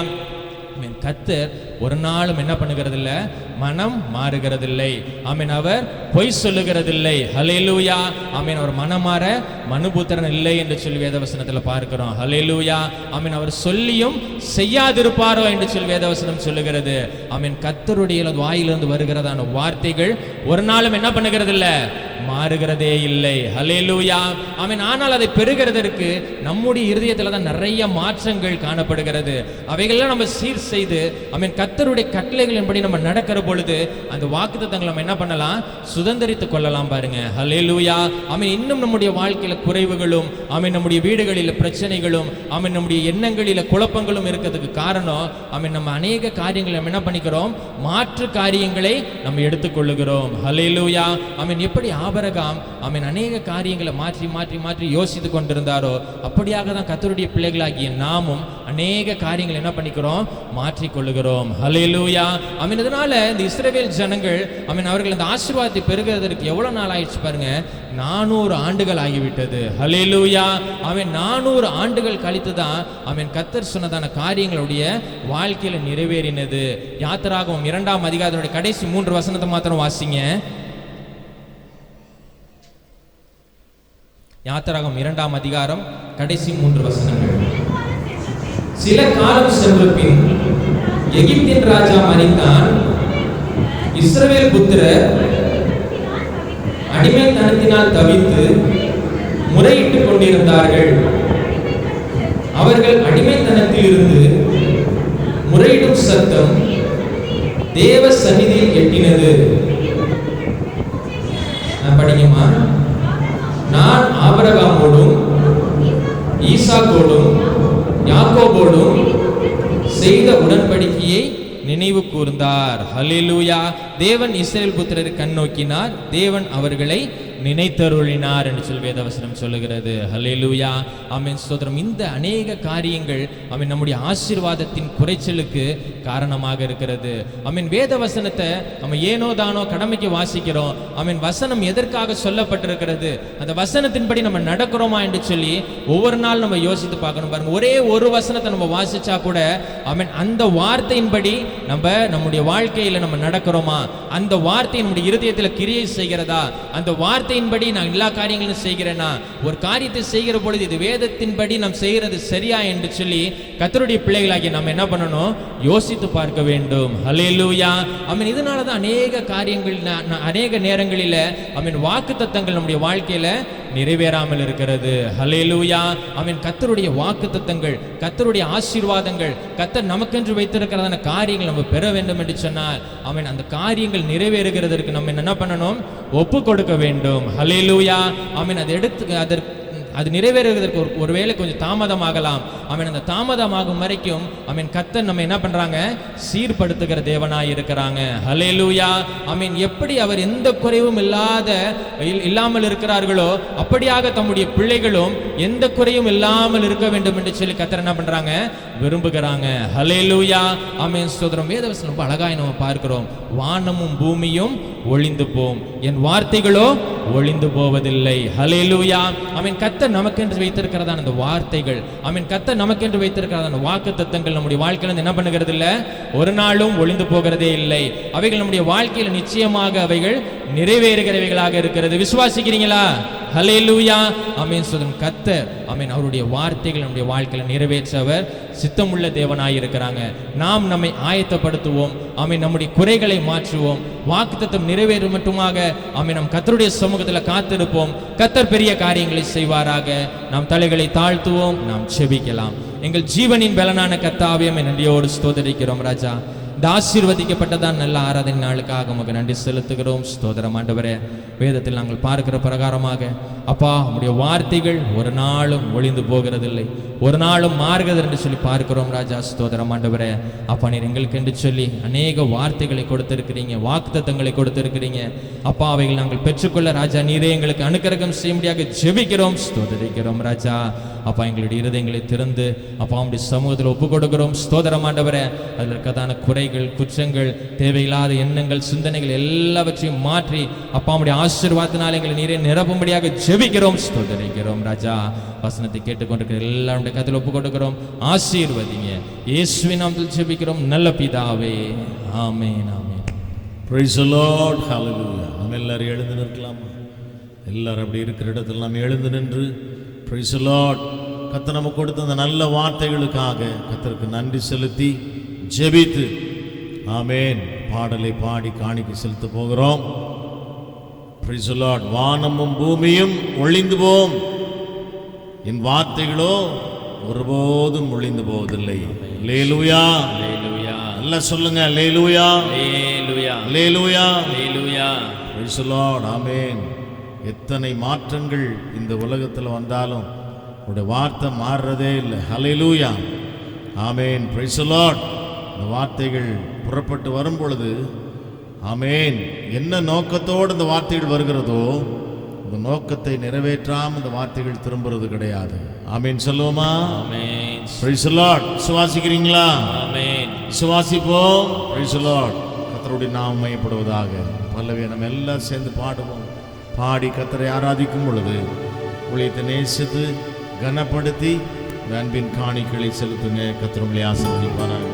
B: கர்த்தர் ஒரு நாளும் என்ன பண்ணுகிறதில்லை, மனம் மாறுகிறதில்லை. ஆமென். அவர் பொய் சொல்லுகிறதில்லை. ஹல்லேலூயா. ஆமென். அவர் மனம் மாற மனுபுத்திரன் இல்லை என்று சொல்லி வேதவசனத்தில் பார்க்கிறோம். ஹல்லேலூயா. ஆமென். அவர் சொல்லியும் செய்யாதிருப்பாரோ என்று சொல்லி வேதவசனம் சொல்லுகிறது. ஆமென். கர்த்தருடைய வாயிலிருந்து வருகிறதான வார்த்தைகள் ஒரு நாளும் என்ன பண்ணுகிறதில்லை, மாறுகிறதே இல்லை. ஹல்லேலூயா. ஆமென். ஆனால் அதை பெறுகிறதற்கு நம்முடைய இருதயத்தில் தான் நிறைய மாற்றங்கள் காணப்படுகிறது. அவைகளெல்லாம் நம்ம சீர் செய்து ஆமென் கர்த்தருடைய கட்டளைகளின்படி நம்ம நடக்கிற பொழுது அந்த வாக்குத்தத்தங்களை நம்ம என்ன பண்ணலாம், சுதந்தரித்துக் கொள்ளலாம். பாருங்க. ஹல்லேலூயா. ஆமென். இன்னும் நம்முடைய வாழ்க்கையில குறைவுகளும் ஆமென் நம்முடைய வீடுகளில் பிரச்சனைகளும் ஆமென் நம்முடைய எண்ணங்களில குழப்பங்களும் இருக்கிறதுக்கு காரணம் ஆமென் நம்ம அநேக காரியங்களை நம்ம என்ன பண்ணிக்கிறோம், மாற்று காரியங்களை நம்ம எடுத்துக்கொள்ளுகிறோம். ஹல்லேலூயா. ஆமென். எப்படி ஆபிரகாம் ஆமென் அநேக காரியங்களை மாற்றி மாற்றி மாற்றி யோசித்து கொண்டிருந்தாரோ அப்படியாக தான் கர்த்தருடைய பிள்ளைகளாகிய நாமும் அநேக காரியங்களை என்ன பண்ணிக்கிறோம், மாற்றிக்கொள்ளுகிறோம். ஹல்லேலூயா. ஆமென். இதனால இந்த இஸ்ரவேல் ஜனங்கள் ஆமென் அவர்கள் அந்த ஆசீர்வாதத்தை பெறுகிறதற்கு எவ்வளவு நாள் ஆயிடுச்சு பாருங்க, 400 ஆண்டுகள் ஆகிவிட்டது. ஹல்லேலூயா. ஆமென். 400 ஆண்டுகள் கழித்து தான் ஆமென் கர்த்தர் சொன்னதான காரியங்களுடைய வாழ்க்கையில நிறைவேறினது. யாத்திராகமம் 2ஆம் அதிகாரத்தினுடைய கடைசி 3 வசனத்தை மாத்திரம் வாசிங்க. யாத்திராகமம் 2ஆம் அதிகாரம் கடைசி 3 வசனங்கள். சில காலம் சென்ற பின் எகிப்தின் ராஜா மரித்தான். இஸ்ரவேல் புத்திரர் அடிமைத்தனத்தினால் தவித்து முறையிட்டுக் கொண்டிருந்தார்கள். அவர்கள் அடிமைத்தனத்தில் இருந்து முறையிடும் சத்தம் தேவ சந்நிதியில் எட்டினது. படிங்கம்மா. நான் ஆபிரகாமோடும் ஈசாக்கோடும் யாக்கோபோடும் செய்த உடன்படிக்கையை நினைவு கூர்ந்தார். ஹல்லேலூயா. தேவன் இஸ்ரவேல் புத்திரரை கண்ணோக்கினார், தேவன் அவர்களை நினைத்தருளினார் என்று சொல்லி வேதவசனம் சொல்லுகிறது. ஹல்லேலூயா. ஆமென். ஸ்தோத்திரம். இந்த அநேக காரியங்கள் ஆமென் நம்முடைய ஆசீர்வாதத்தின் குறைச்சலுக்கு காரணமாக இருக்கிறது. ஆமென். வேதவசனத்தை நம்ம ஏனோ தானோ கடமைக்கு வாசிக்கிறோம். ஆமென். வசனம் எதற்காக சொல்லப்பட்டிருக்கிறது, அந்த வசனத்தின்படி நம்ம நடக்கிறோமா என்று சொல்லி ஒவ்வொரு நாள் நம்ம யோசித்து பார்க்கணும். பாருங்க, ஒரே ஒரு வசனத்தை நம்ம வாசிச்சா கூட ஆமென் அந்த வார்த்தையின்படி நம்முடைய வாழ்க்கையில நம்ம நடக்கிறோமா, அந்த வார்த்தை நம்முடைய இருதயத்தில் கிரியை செய்கிறதா, அந்த வார்த்தையின்படி நான் எல்லா காரியங்களும் செய்கிறேனா, ஒரு காரியத்தை செய்கிற பொழுது இது வேதத்தின்படி நாம் செய்கிறது சரியா என்று சொல்லி கர்த்தருடைய பிள்ளைகளாகிய நம்ம என்ன பண்ணணும், யோசித்து பார்க்க வேண்டும். ஹல்லேலூயா. ஆமென். இதனால தான் அநேக காரியங்கள் அநேக நேரங்களில் ஆமென் வாக்குத்தத்தங்கள் நம்முடைய வாழ்க்கையில நிறைவேறாமல் இருக்கிறது. ஹல்லேலூயா. ஆமென். கர்த்தருடைய வாக்குத்தத்தங்கள், கர்த்தருடைய ஆசீர்வாதங்கள், கர்த்தர் நமக்கென்று வைத்திருக்கிறதான காரியங்கள் நம்ம பெற வேண்டும் என்று சொன்னால் ஆமென் அந்த காரியங்கள் நிறைவேறுகிறதற்கு நம்ம என்ன பண்ணணும், ஒப்பு கொடுக்க வேண்டும். ஹல்லேலூயா. ஆமென். அதை எடுத்து அதற்கு அது நிறைவேறுவதற்கு ஒருவேளை கொஞ்சம் தாமதமாகலாம். ஆமென். அந்த தாமதமாகும் வரைக்கும் ஆமென் கர்த்தர் நம்ம என்ன பண்றாங்க, சீர்படுத்துகிற தேவனாய் இருக்கிறாங்க. ஹல்லேலூயா. ஆமென். எப்படி அவர் எந்த குறைவும் இல்லாமல் இருக்கிறார்களோ அப்படியாக தம்முடைய பிள்ளைகளும் எந்த குறையும் இல்லாமல் இருக்க வேண்டும் என்று சொல்லி கர்த்தர் என்ன பண்றாங்க, விரும்புகிறாங்க. ஹல்லேலூயா. ஆமென். ஸ்தோத்திரம். வேதவசனம் ரொம்ப அழகாய் நம்ம பார்க்கிறோம். வானமும் பூமியும் ஒளிந்து போம், என் வார்த்தைகளோ ஒளிந்து போவதில்லை. ஹல்லேலூயா. ஆமென். கர்த்தர் நமக்கென்று வைத்திருக்கிறதான அந்த வார்த்தைகள், ஆமென், கர்த்தர் நமக்கென்று வைத்திருக்கிறதான அந்த வாக்குத்தத்தங்கள் நம்முடைய வாழ்க்கையில என்ன பண்ணுகிறது இல்ல, ஒரு நாளும் ஒளிந்து போகிறதே இல்லை. அவைகள் நம்முடைய வாழ்க்கையில நிச்சயமாக அவைகள் நிறைவேறுகிறவைகளாக இருக்கிறது. விசுவாசிக்கிறீங்களா? ஹல்லேலூயா. ஆமென். ஸ்தோத்திரம். கர்த்தர் ஆமென் அவருடைய வார்த்தைகள் நம்முடைய வாழ்க்கையில நிறைவேற்றவர் சித்தமுள்ள தேவனாய் இருக்கிறாங்க. நாம் நம்மை ஆயத்தப்படுத்துவோம். ஆமென். நம்முடைய குறைகளை மாற்றுவோம். வாக்குத்தத்தம் நிறைவேறும் மட்டுமாக ஆமென் நம் கர்த்தருடைய சமூகத்தில் காத்திருப்போம். கர்த்தர் பெரிய காரியங்களை செய்வாராக. நாம் தலைகளை தாழ்த்துவோம், நாம் செபிக்கலாம். எங்கள் ஜீவனின் பலனான கர்த்தாவே நன்றியோடு ஸ்தோத்திரிக்கிறோம் ராஜா. இந்த ஆசீர்வதிக்கப்பட்டதான் நல்ல ஆராதனை நாளுக்காக உமக்கு நன்றி செலுத்துகிறோம். ஸ்தோத்திரம் ஆண்டவரே. வேதத்தில் நாங்கள் பார்க்கிற பிரகாரமாக அப்பா உம்முடைய வார்த்தைகள் ஒரு நாளும் ஒளிந்து போகிறதில்லை, ஒரு நாளும் மாறுகிறது என்று சொல்லி பார்க்கிறோம் ராஜா. ஸ்தோத்திரம் ஆண்டவரே. அப்பா நீர் எங்களுக்கு என்று சொல்லி அநேக வார்த்தைகளை கொடுத்திருக்கிறீங்க, வாக்குத்தத்தங்களை கொடுத்திருக்கிறீங்க. அப்பா அவைகள் நாங்கள் பெற்றுக்கொள்ள ராஜா நீரே எங்களுக்கு அனுக்கிரகம் செய்யும்படியாக ஜெபிக்கிறோம், ஸ்தோத்திரிக்கிறோம் ராஜா. அப்பா எங்களுடைய இருதயங்களை திறந்து அப்பா உம்முடைய சமூகத்தில் ஒப்பு கொடுக்கிறோம். ஸ்தோத்திரம் ஆண்டவரே. அதில் இருக்கதான குறைகள், குற்றங்கள், தேவையில்லாத எண்ணங்கள், சிந்தனைகள் எல்லாவற்றையும் மாற்றி அப்பா உம்முடைய ஆசீர்வாதத்தினால் எங்களை நீரே நிரப்பும்படியாக ஜெபிக்கிறோம், ஸ்தோத்திரிக்கிறோம் ராஜா. வசனத்தை கேட்டுக்கொண்டிருக்கிற எல்லாருடைய கருத்தில் ஒப்பு கொடுக்கிறோம். ஆசீர்வதிங்க. இயேசுவின் நாமத்தில் ஜெபிக்கிறோம் நல்ல பிதாவே. ஆமென். ஆமென்.
A: Praise the Lord. Hallelujah. நம்ம எல்லாரும் எழுந்து நிற்கலாமா? எல்லாரும் அப்படி இருக்கிற இடத்துல நாம் எழுந்து நின்று Praise the Lord. கர்த்தர் நமக்கு கொடுத்த அந்த நல்ல வார்த்தைகளுக்காக கர்த்தருக்கு நன்றி செலுத்தி ஜெபித்து ஆமென் பாடலை பாடி காணிக்கை செலுத்த போகிறோம். Praise the Lord. வானமும் பூமியும் ஒளிந்து போம், என் வார்த்தைகளோ ஒருபோதும் ஒளிந்து போவதில்லை. அல்லேலூயா.
B: அல்லேலூயா.
A: நல்லா சொல்லுங்க. அல்லேலூயா.
B: அல்லேலூயா.
A: அல்லேலூயா.
B: அல்லேலூயா.
A: Praise the Lord. ஆமென். எத்தனை மாற்றங்கள் இந்த உலகத்தில் வந்தாலும் உடைய வார்த்தை மாறுறதே இல்லை. ஹல்லேலூயா. ஆமென். Praise the Lord. இந்த வார்த்தைகள் புறப்பட்டு வரும் பொழுது ஆமென் என்ன நோக்கத்தோடு இந்த வார்த்தைகள் வருகிறதோ இந்த நோக்கத்தை நிறைவேற்றாமல் இந்த வார்த்தைகள் திரும்புறது கிடையாது. ஆமென் சொல்லுவோமா?
B: ஆமென்.
A: Praise the Lord. சுவாசிக்கிறீங்களா?
B: Amen.
A: சுவாசிப்போம். Praise the Lord. கர்த்தருடைய நாமம் மையப்படுவதாக. பல்லவி நம்ம எல்லாம் சேர்ந்து பாடுவோம். பாடி கர்த்தரை ஆராதிக்கும் பொழுது ஊழியத்தை நேசித்து கனப்படுத்தி அன்பின் காணிக்கைகளை செலுத்துங்க. கர்த்தர் உங்களை ஆசீர்வதிப்பாராக.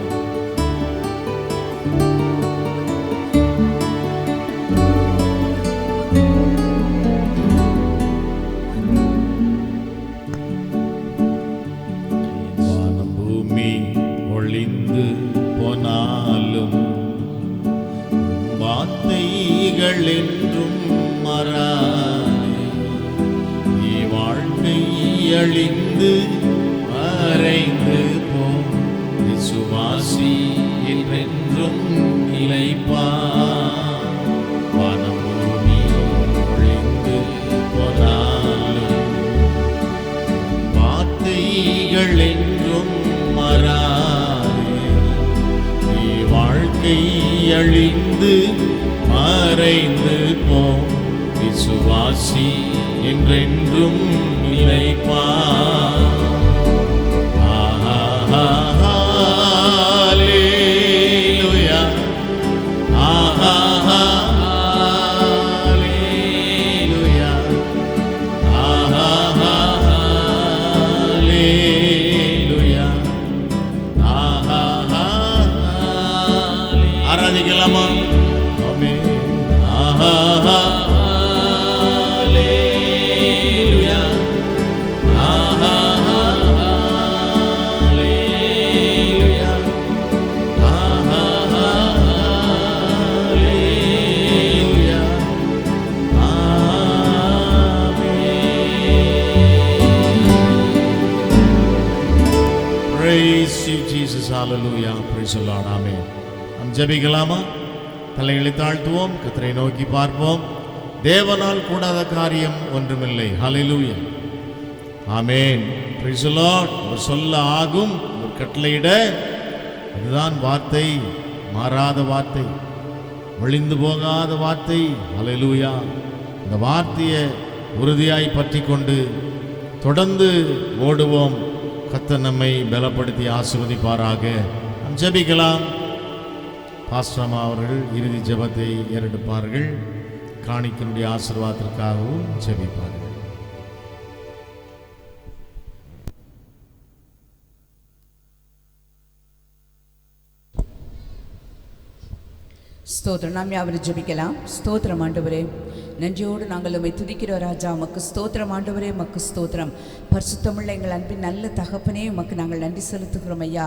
A: வானம் பூமி ஒளிந்து போனாலும் வார்த்தைகள் என்றும் மாறாதே. வாழ்க்கை அழிந்து மறைந்து போம், விசுவாசி என்றென்றும் நிலைப்பார். வானம் பூமி ஒளிந்து போனாலும் வார்த்தைகள் என்றும் மாறாதே. வாழ்க்கை அழிந்து மறைந்து போம், விசுவாசி என்றென்றும் நிலைப்பார். ஹல்லேலூயா. ஹல்லேலூயா. ஹல்லேலூயா. ஆராதிக்கலாமா? ஆமென். ஹல்லேலூயா. ஹல்லேலூயா. ஹல்லேலூயா. Praise you Jesus. Hallelujah. Praise the Lord. Amen. நாம் ஜெபிக்கலாமா? தலைகளை தாழ்த்துவோம், கர்த்தரை நோக்கி பார்ப்போம். தேவனால் கூடாத காரியம் ஒன்றுமில்லை. ஹல்லேலூயா. ஆமென். Praise the Lord. அவர் சொல்ல ஆகும், அவர் கட்டளையிட. அதுதான் வார்த்தை, மாறாத வார்த்தை, ஒளிந்து போகாத வார்த்தை. ஹல்லேலூயா. இந்த வார்த்தையை உறுதியாய் பற்றி கொண்டு தொடர்ந்து ஓடுவோம். கர்த்தர் நம்மை பலப்படுத்தி ஆசீர்வதிப்பாராக. நாம் ஜெபிக்கலாம். பாஸ்டர் அவர்கள் இறுதி ஜெபத்தை ஏறெடுப்பார்கள். காணிக்கையினுடைய ஆசீர்வாதத்திற்காகவும் ஜெபிப்பார்கள்.
C: ஸ்தோத்திரம். நாம் யாவரும் ஜெபிக்கலாம். ஸ்தோத்திரம் ஆண்டவரே, நன்றியோடு நாங்கள் உம்மை துதிக்கிறோம் ராஜா. உமக்கு ஸ்தோத்திரம் ஆண்டவரே, உமக்கு ஸ்தோத்திரம். பரிசுத்தமுள்ள எங்கள் அன்பின் நல்ல தகப்பனே, உமக்கு நாங்கள் நன்றி செலுத்துகிறோம் ஐயா.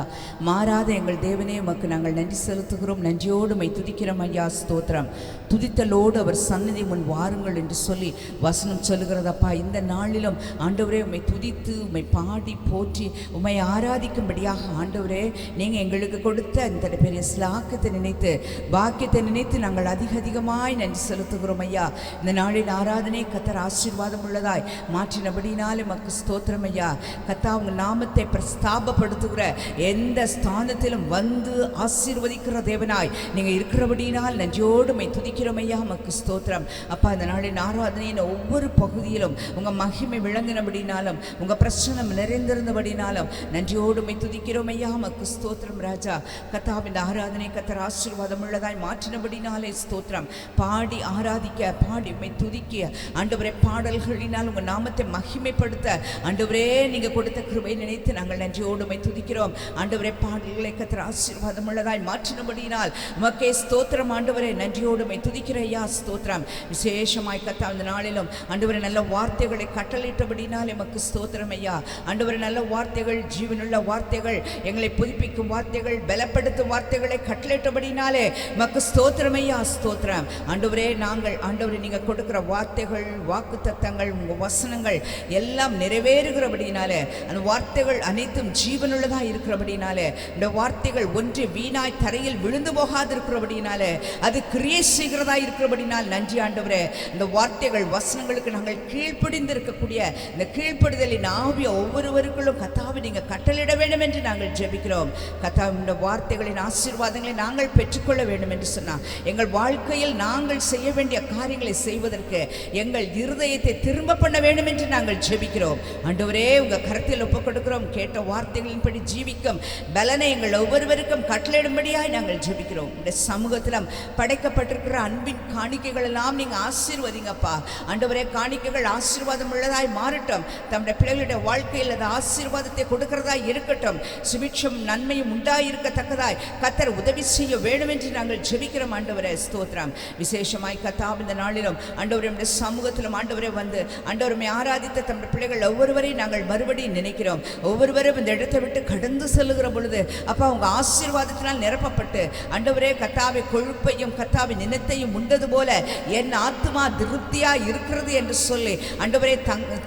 C: மாறாத எங்கள் தேவனே, உமக்கு நாங்கள் நன்றி செலுத்துகிறோம். நன்றியோடு உம்மை துதிக்கிறோம் ஐயா. ஸ்தோத்திரம். துதித்தலோடு அவர் சந்நிதி முன் வாருங்கள் என்று சொல்லி வசனம் சொல்லுகிறதப்பா. இந்த நாளிலும் ஆண்டவரே உம்மை துதித்து உம்மை பாடி போற்றி உம்மை ஆராதிக்கும்படியாக ஆண்டவரே நீங்கள் எங்களுக்கு கொடுத்த இந்த பெரிய ஸ்லாக்கத்தை நினைத்து பாக்கியத்தை நினைத்து நாங்கள் அதிகமாய் நன்றி செலுத்துகிறோம் ஐயா. இந்த நாளின் ஆராதனை கர்த்தர் ஆசீர்வாதம் உள்ளதாய் மாற்றினபடினாலே உமக்கு ஸ்தோத்திரம் ஐயா. கர்த்தா உங்கள் நாமத்தை பிரஸ்தாபப்படுத்துகிற எந்த ஸ்தானத்திலும் வந்து ஆசீர்வதிக்கிற தேவனாய் நீங்கள் இருக்கிறபடினால் நன்றியோடு உம்மை துதிக்கிறோம் ஐயா. உமக்கு ஸ்தோத்திரம் அப்பா. இந்த நாளின் ஆராதனையின் ஒவ்வொரு பகுதியிலும் உங்கள் மகிமை விளங்கினபடினாலும் உங்கள் பிரச்சனம் நிறைந்திருந்தபடினாலும் நன்றியோடு உம்மை துதிக்கிறோம் ஐயா. உமக்கு ஸ்தோத்திரம் ராஜா. கர்த்தாவின் ஆராதனை கர்த்தர் ஆசீர்வாதம் உள்ளதாய் மாற்றினபடினாலே ஸ்தோத்திரம். பாடி ஆராதிக்க, பாடி உம்மை துதிக்க ஆண்டவரே, பாடல்களினால் உங்கள் நாமத்தை மகிமைப்படுத்த ஆண்டவரே நீங்கள் கொடுத்த கிருபை நினைத்து நாங்கள் நன்றியோடு உம்மை துதிக்கிறோம் ஆண்டவரே. பாடல்களை கர்த்தர் ஆசீர்வாதம் உள்ளதாய் மாற்றினபடினால் உமக்கே ஸ்தோத்திரம் ஆண்டவரே. நன்றியோடு உம்மை துதிக்கிற ஐயா. ஸ்தோத்திரம். விசேஷமாய் கர்த்தா இந்த நாளிலும் ஆண்டவரே நல்ல வார்த்தைகளை கட்டளையிட்டபடினால் எமக்கு ஸ்தோத்திரம் ஐயா. ஆண்டவரே நல்ல வார்த்தைகள், ஜீவனுள்ள வார்த்தைகள், எங்களை புதுப்பிக்கும் வார்த்தைகள், பலப்படுத்தும் வார்த்தைகளை கட்டளையிட்டபடினாலே மக்கு ஸ்தோத்திரம் ஐயா. ஸ்தோத்திரம் ஆண்டவரே. நாங்கள் ஆண்டவரே நீங்கள் கொடுக்குற வார்த்தைகள், வாக்கு தத்தங்கள், உங்கள் வசனங்கள் எல்லாம் நிறைவேறுகிறபடினாலே, அந்த வார்த்தைகள் அனைத்தும் ஜீவனுள்ளதாக இருக்கிறபடினாலே, இந்த வார்த்தைகள் ஒன்று வீணாய் தரையில் விழுந்து போகாது இருக்கிறபடினாலே, அது கிரியை செய்கிறதா இருக்கிறபடினால் நன்றி ஆண்டவரே. இந்த வார்த்தைகள் வசனங்களுக்கு நாங்கள் கீழ்ப்படிந்து இருக்கக்கூடிய இந்த கீழ்ப்படுதலின் ஆவிய ஒவ்வொருவருக்குள்ளும் கர்த்தாவை நீங்கள் கட்டளையிட வேண்டும் என்று நாங்கள் ஜெபிக்கிறோம். கர்த்தாவே இந்த வார்த்தைகளின் ஆசீர்வாதங்களை நாங்கள் பெற்றுக்கொள்ள வேண்டும் என்று சொன்னார். எங்கள் வாழ்க்கையில் நாங்கள் செய்ய வேண்டிய காரியங்களை செய்வதற்கு எங்கள் இருதயத்தை திரும்ப பண்ண வேண்டும் என்று நாங்கள் ஜெபிக்கிறோம் ஆண்டவரே. உங்கள் கரத்தில் ஒப்புக் கொடுக்கிறோம். கேட்ட வார்த்தைகளின்படி ஜீவிக்கும் பலனை எங்கள் ஒவ்வொருவருக்கும் கட்டளையிடும்படியாய் நாங்கள் ஜெபிக்கிறோம். இந்த சமூகத்திலும் படைக்கப்பட்டிருக்கிற அன்பின் காணிக்கைகள் எல்லாம் நீங்கள் ஆசீர்வதிங்கப்பா ஆண்டவரே. காணிக்கைகள் ஆசீர்வாதம் உள்ளதாய் மாறட்டும். தம்முடைய பிள்ளைகளுடைய வாழ்க்கையில் அது ஆசீர்வாதத்தை கொடுக்கிறதாய் இருக்கட்டும். சுபிட்சம் நன்மையும் உண்டாயிருக்கத்தக்கதாய் கர்த்தர் உதவி செய்ய வேண்டும் என்று நாங்கள் ஜெபிக்கிறோம் ஆண்டவரே. ஸ்தோத்திரம். விசேஷமாய் கர்த்தாவே இந்த நாளிலும் ஆண்டவரே நம்முடைய சமூகத்திலும் ஆண்டவரே வந்து ஆண்டவரை ஆராதித்த தம்முடைய பிள்ளைகள் ஒவ்வொருவரையும் நாங்கள் மறுபடியும் நினைக்கிறோம். ஒவ்வொருவரும் இந்த இடத்தை விட்டு கடந்து செல்லுகிற பொழுது அப்பா உங்க ஆசீர்வாதத்தினால் நிரப்பப்பட்டு ஆண்டவரே கர்த்தாவே கொழுப்பையும் கர்த்தாவே நினைத்தையும் உண்டது போல என் ஆத்துமா திருப்தியா இருக்கிறது என்று சொல்லி ஆண்டவரே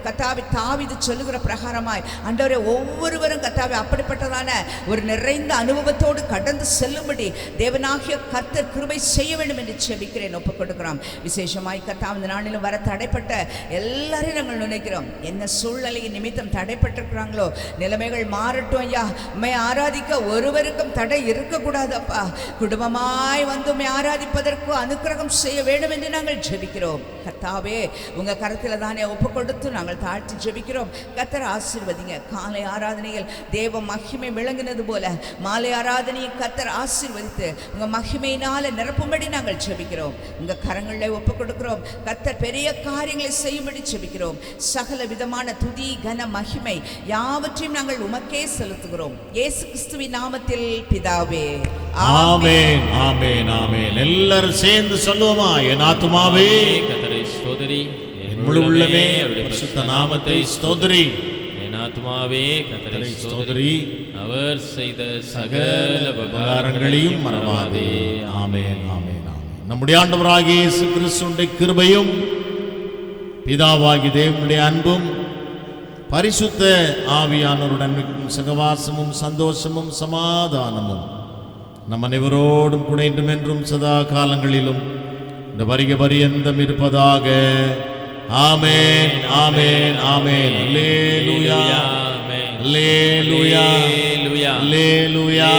C: கர்த்தாவே தாவீது சொல்லுகிற பிரகாரமாய் ஆண்டவரே ஒவ்வொருவரும் கர்த்தாவே அப்படிப்பட்டதான ஒரு நிறைந்த அனுபவத்தோடு கடந்து செல்லும்படி தேவனாகிய கர்த்தர் கிருபை செய்ய வேண்டும் என்று ஜெபிக்கிறேன், ஒப்புக் கொடுக்கிறோம். விசேஷமாய் கர்த்தாவே இந்த நாளிலும் வர தடைப்பட்ட எல்லாரையும் நாங்கள் நினைக்கிறோம். என்ன சூழ்நிலையின் நிமித்தம் தடைப்பட்டிருக்கிறாங்களோ நிலைமைகள் மாறட்டும் ஐயா. உம்மை ஆராதிக்க ஒருவருக்கும் தடை இருக்கக்கூடாது அப்பா. குடும்பமாய் வந்து உம்மை ஆராதிப்பதற்கு அனுக்கிரகம் செய்ய வேண்டும் என்று நாங்கள் ஜெபிக்கிறோம். கர்த்தாவே உங்க கரத்தில் தானே ஒப்புக் கொடுத்து நாங்கள் தாழ்த்தி ஜெபிக்கிறோம். கர்த்தர் ஆசீர்வதிங்க. காலை ஆராதனையில் தேவ மகிமை விளங்கினது போல மாலை ஆராதனையை கர்த்தர் ஆசீர்வதித்து உங்க மகிமையினால நிரப்பும்படி நாங்கள் ஜெபிக்கிறோம். உங்க கரங்களில் ஒப்புக் கொடுக்கிறோம். கர்த்தர் பெரிய காரியங்களை செய்யும்படி ஜெபிக்கிறோம். சகல விதமான துதி கன மகிமை யாவற்றையும் நாங்கள் உமக்கே செலுத்துகிறோம். இயேசு கிறிஸ்துவின் நாமத்தில் பிதாவே,
A: ஆமென், ஆமென், ஆமென். எல்லாரும் சேர்ந்து சொல்லுவோமா? என் ஆத்துமாவே
B: கர்த்தரை ஸ்தோத்திரி,
A: என் முழு உள்ளமே அவருடைய பரிசுத்த நாமத்தை ஸ்தோத்திரி.
B: என் ஆத்துமாவே கர்த்தரை
A: ஸ்தோத்திரி,
B: அவர் செய்த சகல
A: உபகாரங்களையும் மறவாதே. ஆமென், ஆமென், ஆமென். நம்முடைய ஆண்டவராகிய இயேசு கிறிஸ்துவின் கிருபையும் பிதாவாகிய தேவனுடைய அன்பும் பரிசுத்த ஆவியானவருடன் சகவாசமும் சந்தோஷமும் சமாதானமும் நம் அனைவரோடும் கூட என்றும் சதா காலங்களிலும் இந்த வருக பரியந்தம் இருப்பதாக. ஆமென் ஆமென் ஆமென். அல்லேலூயா அல்லேலூயா அல்லேலூயா.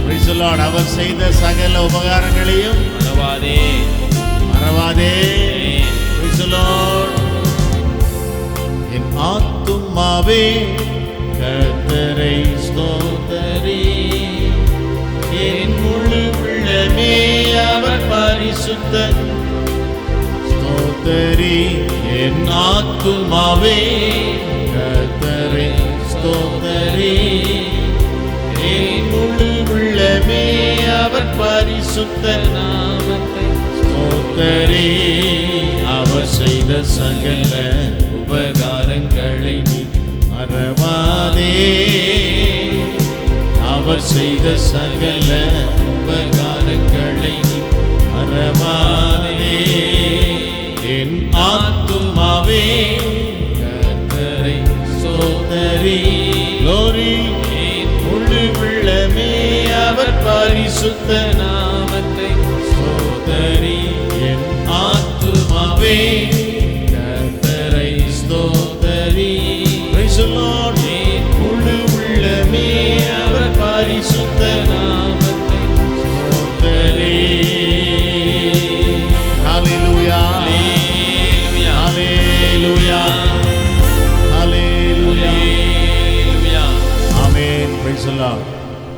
A: Praise the Lord. அவர் செய்த சகல உபகாரங்களையும் மறவாதே. Praise the Lord. என் ஆத்துமாவே கர்த்தரை ஸ்தோத்தரி, என் முழு உள்ளமே அவர் பரிசுத்தர். ஸ்தோத்தரி என் ஆத்துமாவே கர்த்தரை ஸ்தோத்தரி, என் முழு உள்ளமே அவர் பரிசுத்த நாமத்தை ஸ்தோத்தரி. அவர் செய்த சகல உபகாரங்களை மறவாதே. அவர் செய்த சகல உபகாரங்களை மறவாதே. என் ஆத்துமாவே கர்த்தரை ஸ்தோத்தரி. Glory. என் முழு உள்ளமே அவர் பரிசுத்த நாமத்தை ஸ்தோத்தரி. என் ஆத்துமாவே கர்த்தரை ஸ்தோத்தரி. Praise the Lord. என் முழு உள்ளமே அவர் பரிசுத்த நாமத்தை ஸ்தோத்தரி. Hallelujah. Hallelujah. Hallelujah. Amen. Praise the Lord.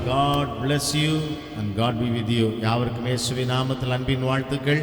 A: God bless you and God be with you. யாவருக்கும் இயேசுவின் நாமத்தில் அன்பின் வாழ்த்துக்கள்.